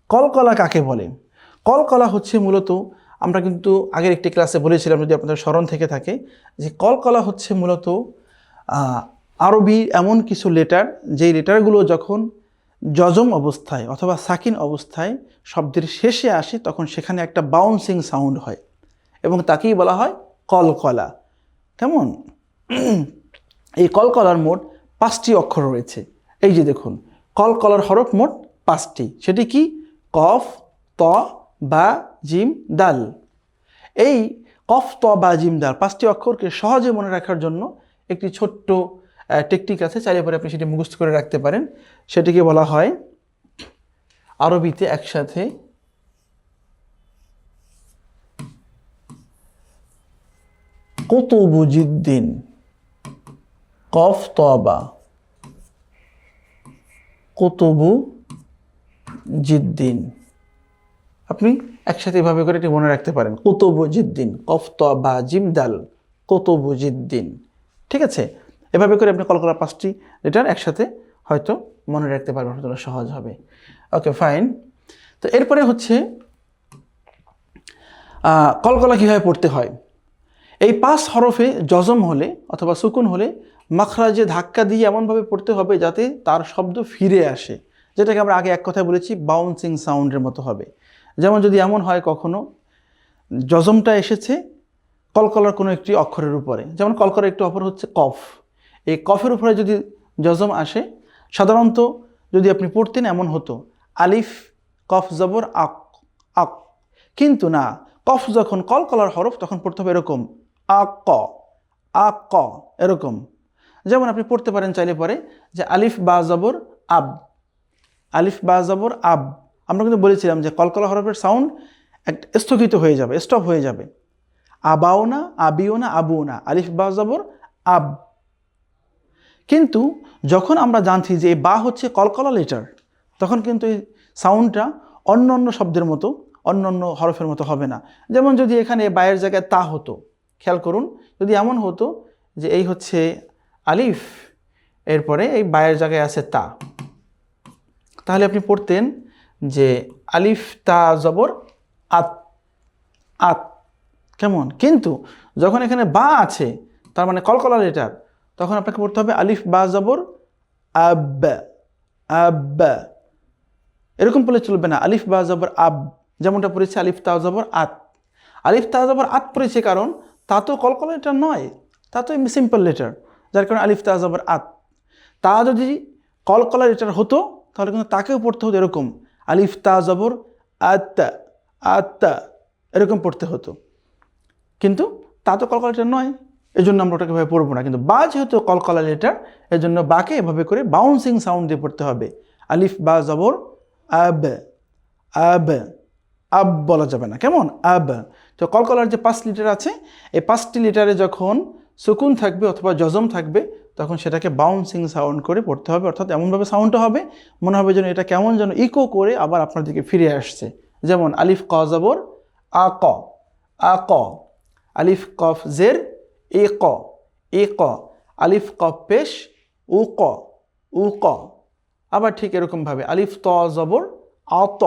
কলকলা কাকে বলে? কলকলা হচ্ছে মূলত, আমরা কিন্তু আগের একটি ক্লাসে বলেছিলাম, যদি আপনাদের স্মরণ থেকে থাকে, যে কলকলা হচ্ছে মূলত আরবি এমন কিছু লেটার, যেই লেটারগুলো যখন জজম অবস্থায় অথবা সাকিন অবস্থায় শব্দের শেষে আসে তখন সেখানে একটা বাউন্সিং সাউন্ড হয় এবং তাকেই বলা হয় কলকলা। কেমন? এই কলকলার মোট 5টি অক্ষর রয়েছে। এই যে দেখুন, কলকলার হরফ মোট 5টি। সেটি কি? কফ, ত, বা, জিম, দাল। এই কফ, ত, বা, জিম, দাল 5টি অক্ষরকে সহজে মনে রাখার জন্য একটি ছোট্ট টেকনিক আছে, চাইলে পরে আপনি সেটি মুখস্থ করে রাখতে পারেন। সেটিকে বলা হয় আরবিতে একসাথে কুতুবুজিদ্দিন। কফ, ত, বা, কুতুবু জিদ্দিন। আপনি একসাথে এভাবে করে এটি মনে রাখতে পারেন, কুতুবু জিদ্দিন, কফ ত বা জিম দাল, কুতুবু জিদ্দিন। ঠিক আছে, এভাবে করে আপনি কলকলার 5টি লেটার একসাথে হয়তো মনে রাখতে পারবেন, হয়তো সহজ হবে। Okay fine. তো এরপরে হচ্ছে কলকলা কীভাবে পড়তে হয়। এই 5 হরফে জজম হলে অথবা সুকুন হলে মাখরাজে ধাক্কা দিয়ে এমনভাবে পড়তে হবে যাতে তার শব্দ ফিরে আসে, যেটাকে আমরা আগে এক কথায় বলেছি বাউন্সিং সাউন্ডের মতো হবে। যেমন যদি এমন হয় কখনো জজমটা এসেছে কলকলার কোনো একটি অক্ষরের উপরে, যেমন কলকলার একটি অক্ষর হচ্ছে কফ, এই কফের উপরে যদি জজম আসে, সাধারণত যদি আপনি পড়তেন এমন হতো আলিফ কফ জবর আক, আক। কিন্তু না, কফ যখন কলকলার হরফ তখন পড়তে হবে এরকম আক ক, আক ক, এরকম। যেমন আপনি পড়তে পারেন চাইলে পরে যে আলিফ বা জবর আব, আলিফ বা জবর আব। আমরা কিন্তু বলেছিলাম যে কলকলা হরফের সাউন্ড একটা স্থগিত হয়ে যাবে, স্টপ হয়ে যাবে। আবাও না, আবিও না, আবু না, আলিফ বা জবর আব। কিন্তু যখন আমরা জানছি যে এই বা হচ্ছে কলকলা লেটার, তখন কিন্তু এই সাউন্ডটা অন্য অন্য শব্দের মতো, অন্য অন্য হরফের মতো হবে না। যেমন যদি এখানে বায়ের জায়গায় তা হতো, খেয়াল করুন, যদি এমন হতো যে এই হচ্ছে আলিফ, এরপরে এই বায়ের জায়গায় আছে তা, তাহলে আপনি পড়তেন যে আলিফ তা জবর আত, আত। কেমন? কিন্তু যখন এখানে বা আছে, তার মানে কলকলা লেটার, তখন আপনাকে পড়তে হবে আলিফ বা জবর আব, আব। এরকম বলে চলবে না, আলিফ বা জবর আব, যেমনটা পড়েছে আলিফ তা জবর আত। আলিফ তা জবর আত পড়েছে কারণ তা তো কলকলা লেটার নয়, তা তো সিম্পল লেটার, যার কারণে আলিফ তা জবর আত। তা যদি কলকলা লেটার হতো তাহলে কিন্তু তাকেও পড়তে হতো এরকম আলিফ তা জবর আত, আত, এরকম পড়তে হতো। কিন্তু তা তো কলকলা লেটার নয়, এই জন্য আমরা ওটাকে এভাবে পড়বো না। কিন্তু বা যেহেতু কলকলা লেটার, এর জন্য বাকে এভাবে করে বাউন্সিং সাউন্ড দিয়ে পড়তে হবে, আলিফ বা জবর আব, আব, আব বলা যাবে না। কেমন? আব। তো কলকলার যে 5 লিটার আছে, এই 5টি লিটারে যখন সুকুন থাকবে অথবা জজম থাকবে, তখন সেটাকে বাউন্সিং সাউন্ড করে পড়তে হবে, অর্থাৎ এমনভাবে সাউন্ডটা হবে মনে হবে যেন এটা কেমন যেন ইকো করে আবার আপনার দিকে ফিরে আসছে। যেমন আলিফ ক জবর আ ক, আ ক। আলিফ কফ জের এ ক, এ ক। আলিফ কফ পেশ উ ক, উ ক। আবার ঠিক এরকমভাবে আলিফ ত জবর আত,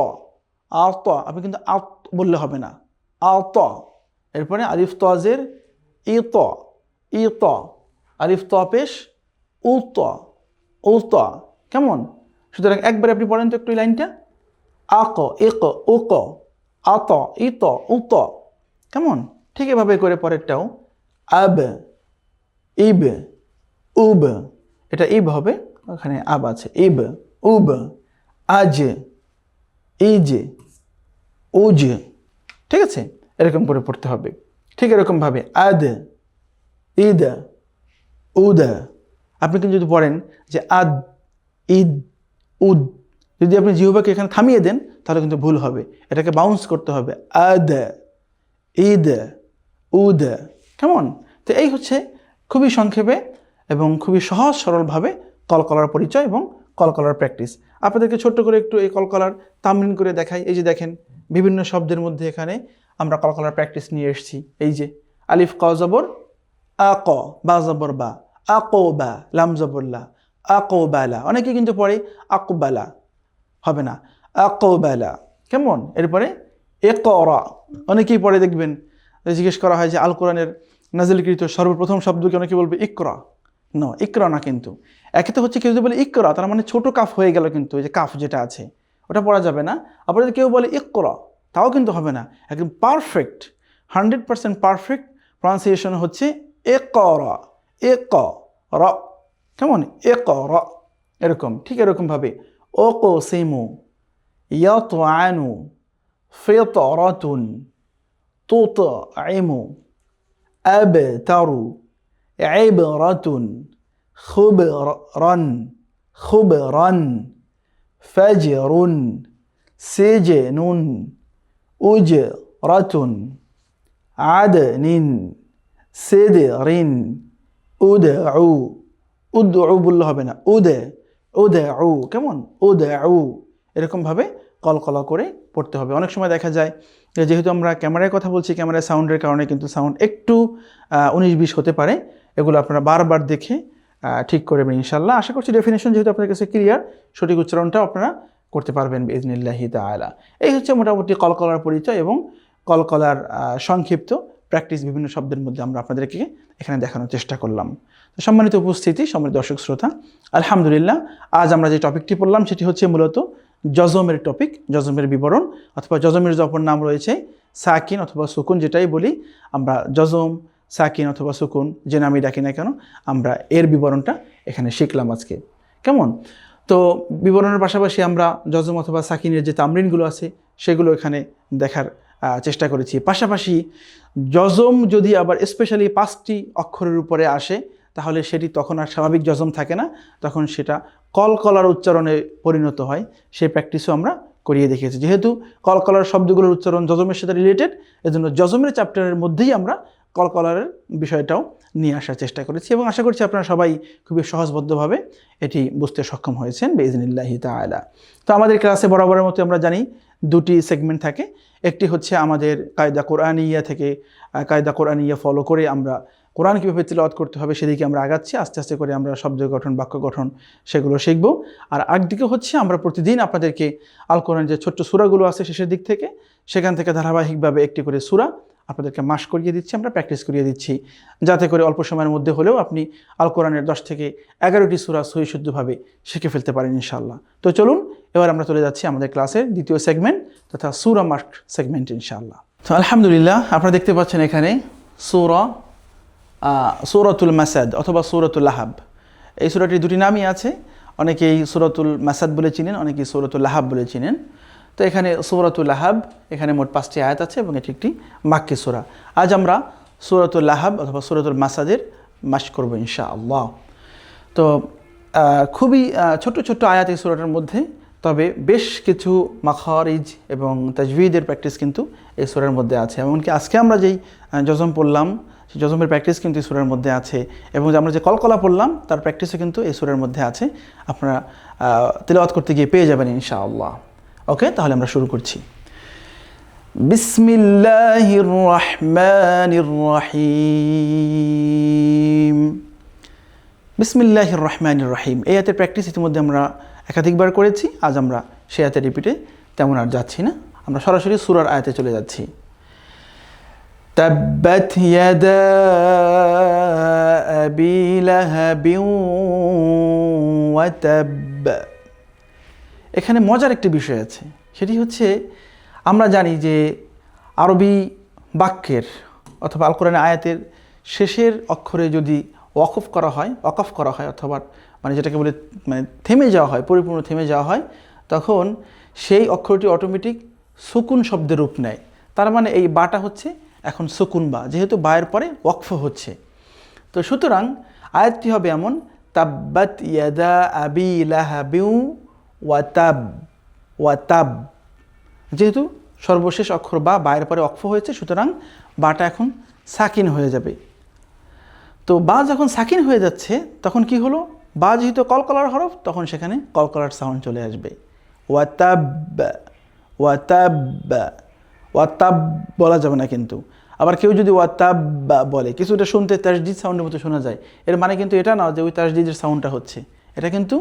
আত। আপনি কিন্তু আত বললে হবে না, আত। এরপরে আলিফ ত জের ই ত, ই ত। আলিফ ত পেশ উ ত, উ ত। কেমন? সুতরাং একবারে আপনি পড়েন তো একটু এই লাইনটা, আক, এক, উ ক, আত, ই ত, উ ত। কেমন? ঠিক এভাবে করে পরেরটাও আব, ইব, উব। এটা ইব হবে, ওখানে আব আছে, ইব, উব। আজ, ইজ, উজ। ঠিক আছে, এরকম করে পড়তে হবে। ঠিক এরকমভাবে আদ, ইদ, উদ। আপনি কিন্তু যদি পড়েন যে আদ, ইদ, উদ, যদি আপনি জিহ্বাকে এখানে থামিয়ে দেন তাহলে কিন্তু ভুল হবে, এটাকে বাউন্স করতে হবে, আদ, ইদ, উদ। কেমন? তো এই হচ্ছে খুবই সংক্ষেপে এবং খুবই সহজ সরলভাবে কলকলার পরিচয় এবং কলকলার প্র্যাকটিস। আপনাদেরকে ছোট্ট করে একটু এই কলকলার তামরিন করে দেখাই। এই যে দেখেন, বিভিন্ন শব্দের মধ্যে এখানে আমরা কলকলার প্র্যাকটিস নিয়ে এসেছি। এই যে আলিফ ক জবর আ ক, বা জবর বা, আকো বা, লাম জবর লা, আকো বালা। অনেকে কিন্তু পড়ে আকবালা, হবে না, আকবালা। কেমন? এরপরে ইকরা, অনেকেই পড়ে দেখবেন জিজ্ঞেস করা হয় যে আল কোরআনের নাজিলকৃত সর্বপ্রথম শব্দকে অনেকে বলবে ইকরা। ন, ইকরা না। কিন্তু একে তো হচ্ছে কেউ যদি বলে ইকরা, তার মানে ছোট কাফ হয়ে গেল, কিন্তু এই যে কাফ যেটা আছে ওটা পড়া যাবে না। আবার যদি কেউ বলে ইকরা, তাও কিন্তু হবে না। একদম পারফেক্ট 100% পারফেক্ট প্রনাউন্সিয়েশন হচ্ছে ইকরা, ইকরা। কেমন? ইকরা, এরকম। ঠিক এরকমভাবে উকসিমু, ইয়াতআনু, ফিতরাতুন, তুতঈমু, আবতারু, ইবরাতুন, খুবরান, খুবরান, ফাজরুন, সিজনুন, উজরাতুন, আদনিন, সিদরিন, উদউ। উদউ বললে হবে না, উদে, উদউ, কেমন, উদউ, এরকমভাবে কলকলা করে পড়তে হবে। অনেক সময় দেখা যায় যে যেহেতু আমরা ক্যামেরায় কথা বলছি, ক্যামেরায় সাউন্ডের কারণে কিন্তু সাউন্ড একটু 19-20 হতে পারে। এগুলো আপনারা বারবার দেখে ঠিক করবেন ইনশাল্লাহ। আশা করছি ডেফিনেশন যেহেতু আপনাদের কাছে ক্লিয়ার, সঠিক উচ্চারণটাও আপনারা করতে পারবেন বিইজনিল্লাহি তাআলা। এই হচ্ছে মোটামুটি কলকলার পরিচয় এবং কলকলার সংক্ষিপ্ত প্র্যাকটিস বিভিন্ন শব্দের মধ্যে আমরা আপনাদেরকে এখানে দেখানোর চেষ্টা করলাম। তো সম্মানিত উপস্থিতি, সম্মানিত দর্শক শ্রোতা, আলহামদুলিল্লাহ আজ আমরা যে টপিকটি পড়লাম সেটি হচ্ছে মূলত জজমের টপিক, জজমের বিবরণ, অথবা জজমের যে অপর নাম রয়েছে সাকিন অথবা সুকুন, যেটাই বলি আমরা জজম, সাকিন অথবা সুকুন যে নামই ডাকি না কেন, আমরা এর বিবরণটা এখানে শিখলাম আজকে। কেমন? তো বিবরণের পাশাপাশি আমরা জজম অথবা সাকিনের যে তামরিনগুলো আছে সেগুলো এখানে দেখার চেষ্টা করেছি। পাশাপাশি জজম যদি আবার স্পেশালি 5টি অক্ষরের উপরে আসে তাহলে সেটি তখন আর স্বাভাবিক জজম থাকে না, তখন সেটা কলকলার উচ্চারণে পরিণত হয়। সেই প্র্যাকটিসও আমরা করিয়ে দেখিয়েছি। যেহেতু কলকলার শব্দগুলোর উচ্চারণ জজমের সাথে রিলেটেড, এজন্য জজমের চ্যাপ্টারের মধ্যেই আমরা কলকলারের বিষয়টাও নিয়ে আসার চেষ্টা করেছি এবং আশা করছি আপনারা সবাই খুবই সহজবদ্ধভাবে এটি বুঝতে সক্ষম হয়েছেন বিইজনিল্লাহি তাআলা। তো আমাদের ক্লাসে বরাবরের মতো আমরা জানি 2টি সেগমেন্ট থাকে। একটি হচ্ছে আমাদের কায়দা কোরআনিয়া থেকে, কায়দা কোরআনিয়া ফলো করে আমরা কোরআন কীভাবে তিলাওয়াত করতে হবে সেদিকে আমরা আগাচ্ছি। আস্তে আস্তে করে আমরা শব্দ গঠন, বাক্য গঠন সেগুলো শিখব। আর একদিকে হচ্ছে আমরা প্রতিদিন আপনাদেরকে আল কোরআন যে ছোট্ট সূরাগুলো আছে শেষের দিক থেকে, সেখান থেকে ধারাবাহিকভাবে একটি করে সূরা আপনাদেরকে মাস করিয়ে দিচ্ছি, আমরা প্র্যাকটিস করিয়ে দিচ্ছি, যাতে করে অল্প সময়ের মধ্যে হলেও আপনি আল কোরআনের 10 থেকে 11টি সূরা সহি শুদ্ধভাবে শিখে ফেলতে পারেন ইনশাআল্লাহ। তো চলুন এবার আমরা চলে যাচ্ছি আমাদের ক্লাসের দ্বিতীয় সেগমেন্ট তথা সূরা মাস সেগমেন্ট ইনশাআল্লাহ। তো আলহামদুলিল্লাহ আপনারা দেখতে পাচ্ছেন এখানে সূরাতুল মাসাদ অথবা সূরাতুল লাহাব। এই সূরাটির 2টি নামই আছে, অনেকেই সূরাতুল মাসাদ বলে চিনেন, অনেকেই সূরাতুল লাহাব বলে চিনেন। তো এখানে সূরাতুল লাহাব, এখানে মোট 5টি আয়াত আছে এবং এটি একটি মাক্কি সূরা। আজ আমরা সূরাতুল লাহাব অথবা সূরাতুল মাসাদের মাস করব ইনশাআল্লাহ। তো খুবই ছোট ছোট আয়াত এই সূরাটার মধ্যে, তবে বেশ কিছু মাখারিজ এবং তাজভিদের প্র্যাকটিস কিন্তু এই সূরার মধ্যে আছে। এমনকি আজকে আমরা যেই জজম পড়লাম সেই জজমের প্র্যাকটিস কিন্তু এই সূরার মধ্যে আছে, এবং আমরা যে কলকলা পড়লাম তার প্র্যাকটিসও কিন্তু এই সূরার মধ্যে আছে। আপনারা তিলাওয়াত করতে গিয়ে পেয়ে যাবেন ইনশাআল্লাহ। ওকে, তাহলে আমরা শুরু করছি। বিসমিল্লাহির রহমানির রহিম। বিসমিল্লাহির রহমানির রহিম এই আয়াতের প্র্যাকটিস ইতিমধ্যে আমরা একাধিকবার করেছি। আজ আমরা সেই আয়াতের রিপিটে তেমন আর যাচ্ছি না, আমরা সরাসরি সূরার আয়াতে চলে যাচ্ছি। তাব্বাত ইয়াদা আবি লাহাবিন ওয়া তাব। এখানে মজার একটি বিষয় আছে, সেটি হচ্ছে আমরা জানি যে আরবি বাক্যের অথবা আল কোরআনের আয়াতের শেষের অক্ষরে যদি ওয়াকফ করা হয় অথবা মানে যেটাকে বলে মানে থেমে যাওয়া হয়, পরিপূর্ণ থেমে যাওয়া হয়, তখন সেই অক্ষরটি অটোমেটিক সুকুন শব্দের রূপ নেয়। তার মানে এই বাটা হচ্ছে এখন সুকুন বা, যেহেতু বায়ের পরে ওয়াকফ হচ্ছে। তো সুতরাং আয়াতটি হবে এমন, তাব্বাত ইয়াদা আবি লাহাবিন ওয়া তাব। যেহেতু সর্বশেষ অক্ষর বা বায়ের পরে ওয়াকফ হয়েছে, সুতরাং বাটা এখন সাকিন হয়ে যাবে। তো বা যখন সাকিন হয়ে যাচ্ছে তখন কি হলো, বা যেহেতু কলকলার হরফ, তখন সেখানে কলকলার সাউন্ড চলে আসবে। ওয়াতাব বলা যাবে না কিন্তু। আবার কেউ যদি ওয়াতাব বলে, কিছুটা শুনতে তাসদিদ সাউন্ডের মতো শোনা যায়, এর মানে কিন্তু এটা না যে ওই তাসদিদের সাউন্ডটা হচ্ছে, এটা কিন্তু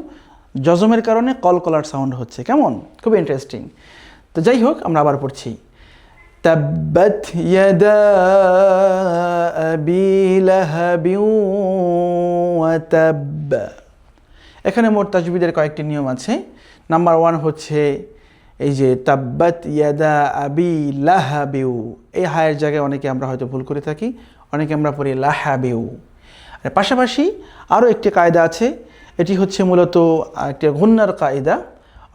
জজমের কারণে কলকলার সাউন্ড হচ্ছে। কেমন, খুব ইন্টারেস্টিং। তো যাই হোক, আমরা আবার পড়ছি। তাব্বাত ইয়াদা আবি লাহাবিন ওয়া তাব। এখানে মোট তাজবিদের কয়েকটি নিয়ম আছে। নাম্বার 1 হচ্ছে এই যে তাব্বাত ইয়াদা আবি লাহাবিউ, এই হায়ের জায়গায় অনেকে আমরা হয়তো ভুল করে থাকি, অনেকে আমরা পড়ি লাহাবিউ। আর পাশাপাশি আরও একটি কায়দা আছে, এটি হচ্ছে মূলত একটি গুন্নার কায়দা,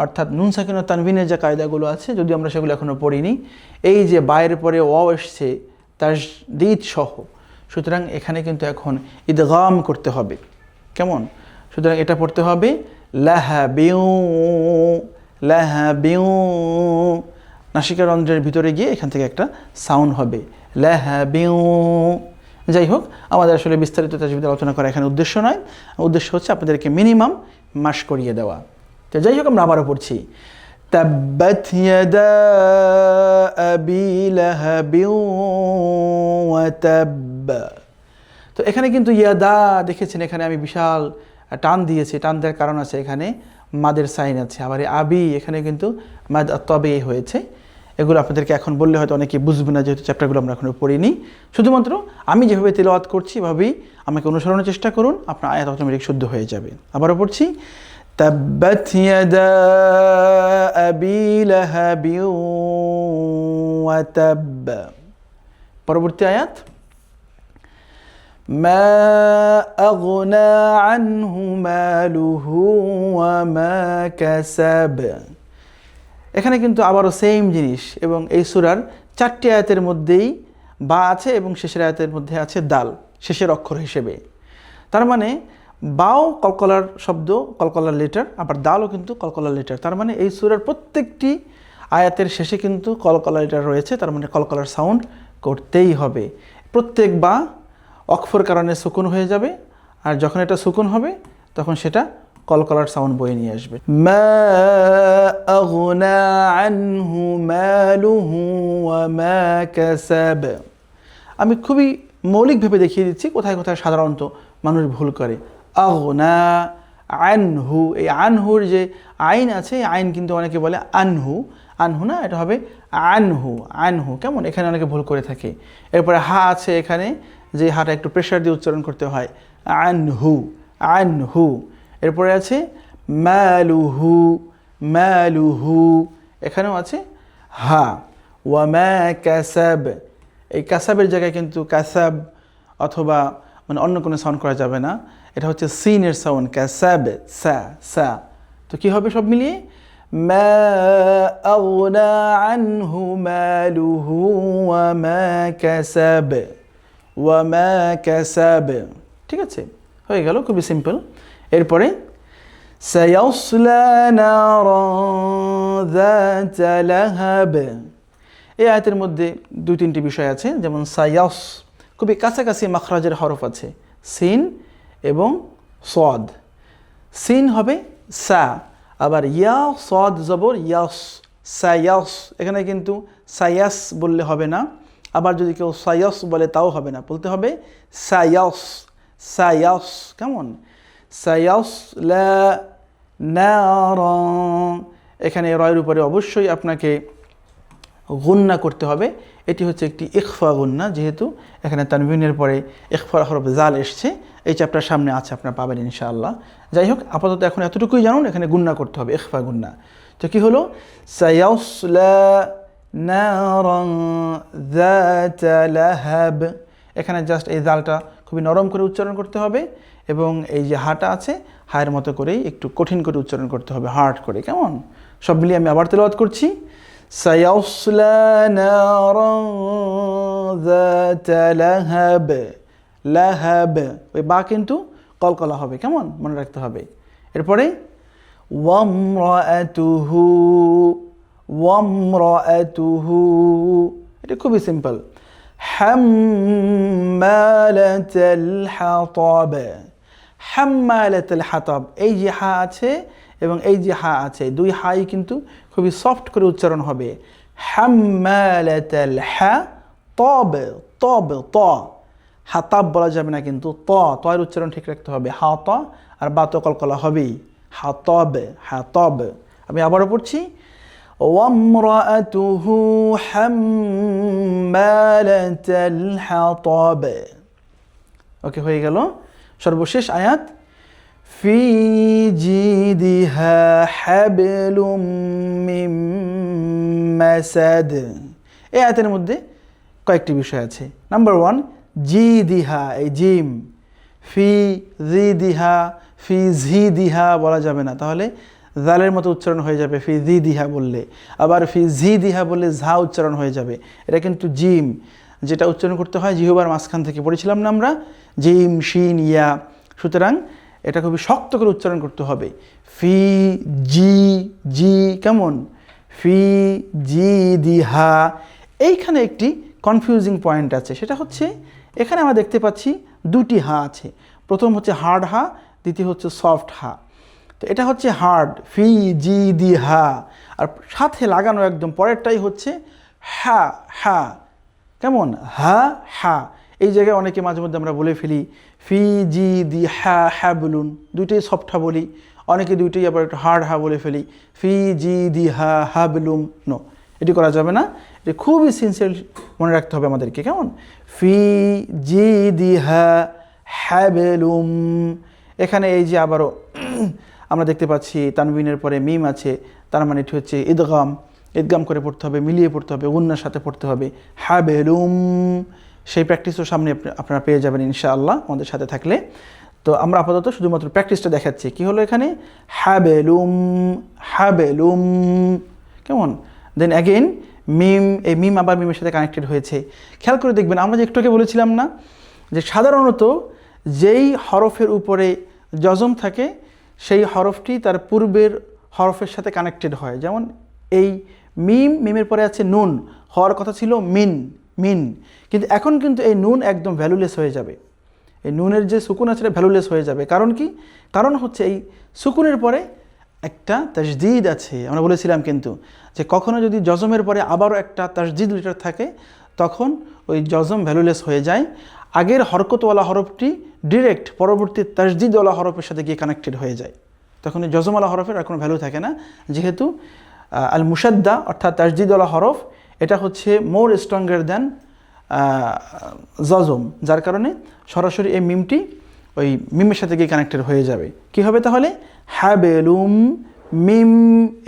অর্থাৎ নুন সাকিন ও তানবিনের যে কায়দাগুলো আছে, যদি আমরা সেগুলো এখনও পড়িনি। এই যে বায়ের পরে ওয়াও এসছে তাসদীদ সহ, সুতরাং এখানে কিন্তু এখন ইদগাম করতে হবে। কেমন, সুতরাং এটা পড়তে হবে লাহাবিউ লাহাবিউ, নাসিকা রন্ধ্রের ভিতরে গিয়ে এখান থেকে একটা সাউন্ড হবে লাহাবিউ। যাই হোক, আমাদের আসলে বিস্তারিত তাজবিদ আলোচনা করা এখানে উদ্দেশ্য নয়, উদ্দেশ্য হচ্ছে আপনাদেরকে মিনিমাম মাস করিয়ে দেওয়া। তো যাই হোক, আমরা আবারও পড়ছি তাব্বাত ইয়াদা আবি লাহাবিন ওয়া তাব্ব। তো এখানে কিন্তু ইয়াদা দেখেছেন, এখানে আমি বিশাল টান দিয়েছি, টান দেওয়ার কারণ আছে, এখানে মাদের সাইন আছে। আবার আবি এখানে কিন্তু মাদ তবে হয়েছে। এগুলো আপনাদেরকে এখন বললে হয়তো অনেকে বুঝবে না, যেহেতু চ্যাপ্টারগুলো আমরা এখনও পড়িনি। শুধুমাত্র আমি যেভাবে তেলাওয়াত করছি এভাবেই আমাকে অনুসরণের চেষ্টা করুন, আপনার আয়াত অটোমেটিক শুদ্ধ হয়ে যাবে। আবারও পড়ছি তাব্বাত ইয়াদা আবি লাহাবিন ওয়া তাব্ব। পরবর্তী আয়াত মা আগনা আনহু মালুহু ওয়া মা কাসাব। এখানে কিন্তু আবারও সেম জিনিস, এবং এই সূরার 4টি আয়াতের মধ্যেই বা আছে এবং শেষের আয়াতের মধ্যে আছে দাল শেষের অক্ষর হিসেবে। তার মানে বাও কলকলার শব্দ, কলকলার লেটার, আবার দালও কিন্তু কলকলার লেটার। তার মানে এই সূরার প্রত্যেকটি আয়াতের শেষে কিন্তু কলকলার লেটার রয়েছে, তার মানে কলকলার সাউন্ড করতেই হবে। প্রত্যেক বা অক্ষর কারণে সুকুন হয়ে যাবে, আর যখন এটা সুকুন হবে তখন সেটা কলকলার সাউন্ড বয়ে নিয়ে আসবে। মা আগনা আনহু মালুহু ওয়া মা কাসাব। আমি খুবই মৌলিকভাবে দেখিয়ে দিচ্ছি কোথায় কোথায় সাধারণত মানুষ ভুল করে। আগনা আনহু, এই আনহুর যে আইন আছে, আইন কিন্তু অনেকে বলে আনহু, আনহু না, এটা হবে আনহু, আনহু। কেমন, এখানে অনেকে ভুল করে থাকে। এরপরে হা আছে এখানে, যে হাটা একটু প্রেশার দিয়ে উচ্চারণ করতে হয়, আনহু, আনহু। এরপরে আছে মালুহু, মালুহু, এখানেও আছে হা। ওয়া মা কাসাব, এই কাসাবের জায়গায় কিন্তু কাসাব অথবা মানে অন্য কোনো সাউন্ড করা যাবে না, এটা হচ্ছে সিনের সাউন্ড, কাসাব, সা, সা। তো কী হবে সব মিলিয়ে মা আগনা আনহু মালুহু ওয়া মা কাসাব, ওয়া মা কাসাব। ঠিক আছে, হয়ে গেল, খুবই সিম্পল। এরপরে সায়াসলা নারান যাতা লাহাব। এই আয়াতের মধ্যে 2-3টি বিষয় আছে, যেমন সায়াস খুবই কাছাকাছি মাখরাজের হরফ আছে, সিন এবং সদ। সিন হবে সা, আবার ইয়া সদ জবর ইয়াস, সায়াস। এখানে কিন্তু সায়াস বললে হবে না, আবার যদি কেউ সায়াস বলে তাও হবে না, বলতে হবে সায়াস, সায়াস। কেমন, সায়াসলা নারান, এখানে রয়ের উপরে অবশ্যই আপনাকে গুন্না করতে হবে। এটি হচ্ছে একটি ইখফা গুন্না, যেহেতু এখানে তানবিনের পরে ইখফা হরফ জাল এসছে। এই চ্যাপ্টার সামনে আছে, আপনারা পাবেন ইনশাআল্লাহ। যাই হোক, আপাতত এখন এতটুকুই জানুন, এখানে গুন্না করতে হবে, ইখফা গুন্না। তো কি হলো, সায়াসলা নারান যাতা লাহাব। এখানে জাস্ট এই জালটা খুবই নরম করে উচ্চারণ করতে হবে, এবং এই যে হাটা আছে, হায়ের মতো করেই একটু কঠিন করে উচ্চারণ করতে হবে, হার্ড করে। কেমন, সব মিলিয়ে আমি আবার তেলাওয়াত করছি সায়াসলা নারান যাতা লাহাব, লাহাব। ওই বা কিন্তু কলকলা হবে, কেমন, মনে রাখতে হবে। এরপরে ওয়ামরাআতুহু, ওয়ামরাআতুহু, এটা খুবই সিম্পল। হাম্মালাতাল হাতাব, হাম্মালাতাল হাতাব। এই যে হা আছে এবং এই যে হা আছে, দুই হাই কিন্তু খুবই সফট করে উচ্চারণ হবে। হাম্মালাতাল হা তব, তব, ত। হাতাব বলা যাবে না, কিন্তু ত, তয়ের উচ্চারণ ঠিক রাখতে হবে। হা ত আর বা তো কলকলা হবেই, হাতব, হাতব। আমি আবারও পড়ছি ওয়ামরাআতুহু হাম্মালাতাল হাতাব। ওকে, হয়ে গেল। সর্বশেষ আয়াত ফি জিদিহা হাবলুম মিন মাসাদ। এই আয়াতের মধ্যে কয়েকটি বিষয় আছে। নাম্বার 1, জিদিহা, এই জিম, ফি জিদিহা, ফি ঝিদিহা বলা যাবে না, তাহলে জালের মতো উচ্চারণ হয়ে যাবে ফি জিদিহা বললে। আবার ফি ঝিদিহা বললে ঝা উচ্চারণ হয়ে যাবে। এটা কিন্তু জিম, যেটা উচ্চারণ করতে হয় জিহ্বার মাঝখান থেকে, পড়েছিলাম না আমরা, জিম শিন ইয়া। সুতরাং এটা খুবই শক্ত করে উচ্চারণ করতে হবে। ফি জি, জি, কেমন, ফি জি দিহা। এইখানে একটি কনফিউজিং পয়েন্ট আছে, সেটা হচ্ছে এখানে আমরা দেখতে পাচ্ছি দুটি হা আছে, প্রথম হচ্ছে হার্ড হা, দ্বিতীয় হচ্ছে সফট হা। তো এটা হচ্ছে হার্ড, ফি জি দি হা, আর সাথে লাগানো একদম পরেরটাই হচ্ছে হা হা, কেমন হা হা। এই জায়গায় অনেকে মাঝে মধ্যে আমরা বলে ফেলি ফি জি দি হা হা বলুন, দুইটাই সফট হা বলি, অনেকে দুইটাই আবার একটু হার্ড হা বলে ফেলি, ফি জি দি হা হা বলুম। নো, এটি করা যাবে না, এটি খুবই সিনসিয়ার মনে রাখতে হবে আমাদেরকে, কেমন ফি জি দি হা হ্যাবেলুম। এখানে এই যে আবারও আমরা দেখতে পাচ্ছি তানবিনের পরে মিম আছে, তার মানে এটি হচ্ছে ইদগাম, ইদগাম করে পড়তে হবে, মিলিয়ে পড়তে হবে, গুন্নার সাথে পড়তে হবে, হ্যাবেলুম। সেই প্র্যাকটিসও সামনে আপনারা পেয়ে যাবেন ইনশাআল্লাহ আমাদের সাথে থাকলে। তো আমরা আপাতত শুধুমাত্র প্র্যাকটিসটা দেখাচ্ছি। কি হলো এখানে হ্যাবেলুম, হ্যাবেলুম, কেমন। দেন অ্যাগেন মিম, এই মিম আবার মিমের সাথে কানেক্টেড হয়েছে। খেয়াল করে দেখবেন, আমরা যে একটু আগে বলেছিলাম না যে সাধারণত যেই হরফের উপরে জজম থাকে সেই হরফটি তার পূর্বের হরফের সাথে কানেক্টেড হয়। যেমন এই মিম, মিমের পরে আছে নুন, হওয়ার কথা ছিল মিন, মিন, কিন্তু এখন কিন্তু এই নুন একদম ভ্যালুলেস হয়ে যাবে। এই নুনের যে সুকুন আছে এটা ভ্যালুলেস হয়ে যাবে। কারণ কি? কারণ হচ্ছে এই সুকুনের পরে একটা তাজদিদ আছে। আমরা বলেছিলাম কিন্তু যে কখনো যদি জজমের পরে আবারও একটা তাজদিদ লেটার থাকে তখন ওই জজম ভ্যালুলেস হয়ে যায়। আগের হরকতওয়ালা হরফটি ডিরেক্ট পরবর্তী তাজদিদওয়ালা হরফের সাথে গিয়ে কানেক্টেড হয়ে যায়, তখন এই জজমওয়ালা হরফের আর কোনো ভ্যালু থাকে না। যেহেতু আল মুশাদ্দা অর্থাৎ তাজদিদওয়ালা হরফ এটা হচ্ছে মোর স্ট্রঙ্গার দ্যান জজম, যার কারণে সরাসরি এই মিমটি ওই মিমের সাথে গিয়ে কানেক্টেড হয়ে যাবে। কি হবে তাহলে? হ্যাবেলুম মিম,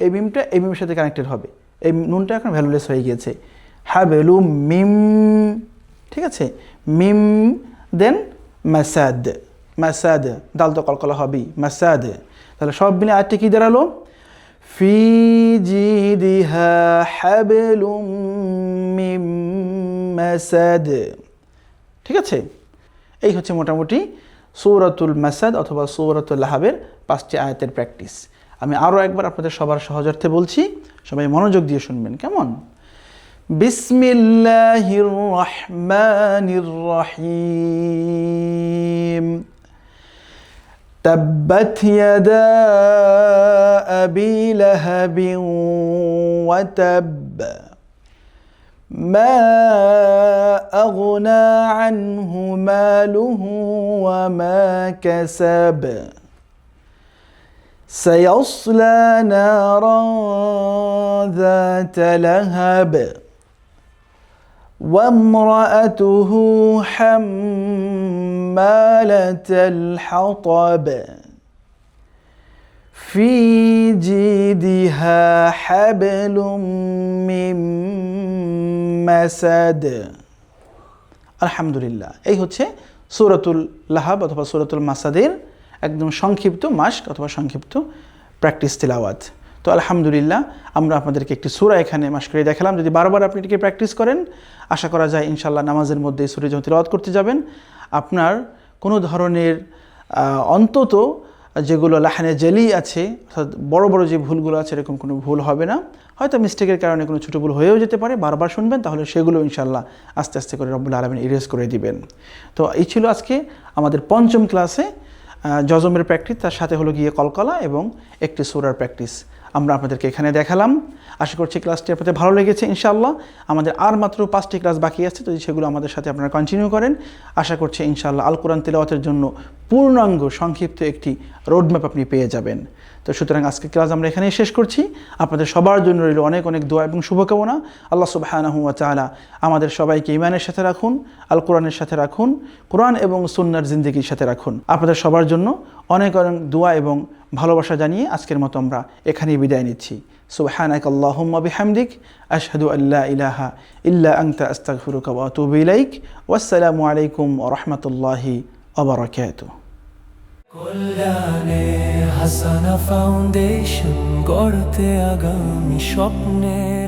এই মিমটা এই মিমের সাথে কানেক্টেড হবে, এই নুনটা এখন ভ্যালুলেস হয়ে গিয়েছে। হ্যাবেলুম মিম, ঠিক আছে, মিম। দেন মাসাদ, মাসাদ, দাল তো কলকলা হবেই, মাসাদ। তাহলে সব মিলে আরেকটা কী দাঁড়ালো? ফি জিদিহা হাবলুম মিন মাসাদ। ঠিক আছে, এই হচ্ছে মোটামুটি সূরাতুল মাসাদ অথবা সূরাতুল লাহাবের 5টি আয়াতের প্র্যাকটিস। আমি আরও একবার আপনাদের সবার সহজার্থে বলছি, সবাই মনোযোগ দিয়ে শুনবেন, কেমন? বিসমিল্লাহির রহমানির রহিম। تبت يدا أبي لهب وتب ما أغنى عنه ماله وما كسب سيصلى نارا ذات لهب وامرأته حمالة الحطب في جيدها حبل من مسد। আলহামদুলিল্লাহ, এই হচ্ছে সূরাতুল লাহাব অথবা সূরাতুল মাসাদের একদম সংক্ষিপ্ত মাস্ক অথবা সংক্ষিপ্ত প্র্যাকটিস তিলাওয়াত। তো আলহামদুলিল্লাহ, আমরা আপনাদেরকে একটি সূরা এখানে মাস্ক করে দেখালাম। যদি বারবার আপনি এটিকে প্র্যাকটিস করেন, আশা করা যায় ইনশাআল্লাহ নামাজের মধ্যে এই সূরা যখন তিলাওয়াত করতে যাবেন আপনার কোনো ধরনের অন্তত যেগুলো লাহানে জেলি আছে, অর্থাৎ বড় বড় যে ভুলগুলো আছে এরকম কোনো ভুল হবে না। হয়তো মিস্টেকের কারণে কোনো ছোটো ভুল হয়েও যেতে পারে, বারবার শুনবেন তাহলে সেগুলো ইনশাআল্লাহ আস্তে আস্তে করে রব্বুল আলামিন ইরেজ করে দিবেন। তো এই ছিল আজকে আমাদের 5ম ক্লাসে জজমের প্র্যাকটিস, তার সাথে হলো গিয়ে কলকলা এবং একটি সূরার প্র্যাকটিস আমরা আপনাদেরকে এখানে দেখালাম। আশা করছি ক্লাসটি আপনাদের ভালো লেগেছে ইনশাআল্লাহ। আমাদের আর মাত্র 5টি ক্লাস বাকি আছে, যদি সেগুলো আমাদের সাথে আপনারা কন্টিনিউ করেন আশা করছি ইনশাআল্লাহ আল কোরআন তিলাওয়াতের জন্য পূর্ণাঙ্গ সংক্ষিপ্ত একটি রোডম্যাপ আপনি পেয়ে যাবেন। তো সুতরাং আজকে ক্লাস আমরা এখানেই শেষ করছি। আপনাদের সবার জন্য রইল অনেক অনেক দোয়া এবং শুভকামনা। আল্লাহ সুবহানাহু ওয়া তাআলা আমাদের সবাইকে ঈমানের সাথে রাখুন, আল কোরআনের সাথে রাখুন, কোরআন এবং সুন্নাহর জিন্দেগির সাথে রাখুন। আপনাদের সবার জন্য অনেক অনেক দোয়া এবং ভালোবাসা জানিয়ে আজকের মতো আমরা এখানেই বিদায় নিচ্ছি। সুবহানাকা আল্লাহুম্মা বিহামদিক আশহাদু আল্লা ইলাহা ইল্লা আনতা আস্তাগফিরুকা ওয়া আতুবু ইলাইক। ওয়াসসালামু আলাইকুম ওয়া রাহমাতুল্লাহি ওয়া বারাকাতুহু। কল্যাণে হাসানা ফাউন্ডেশন গড়তে আগামী স্বপ্নে।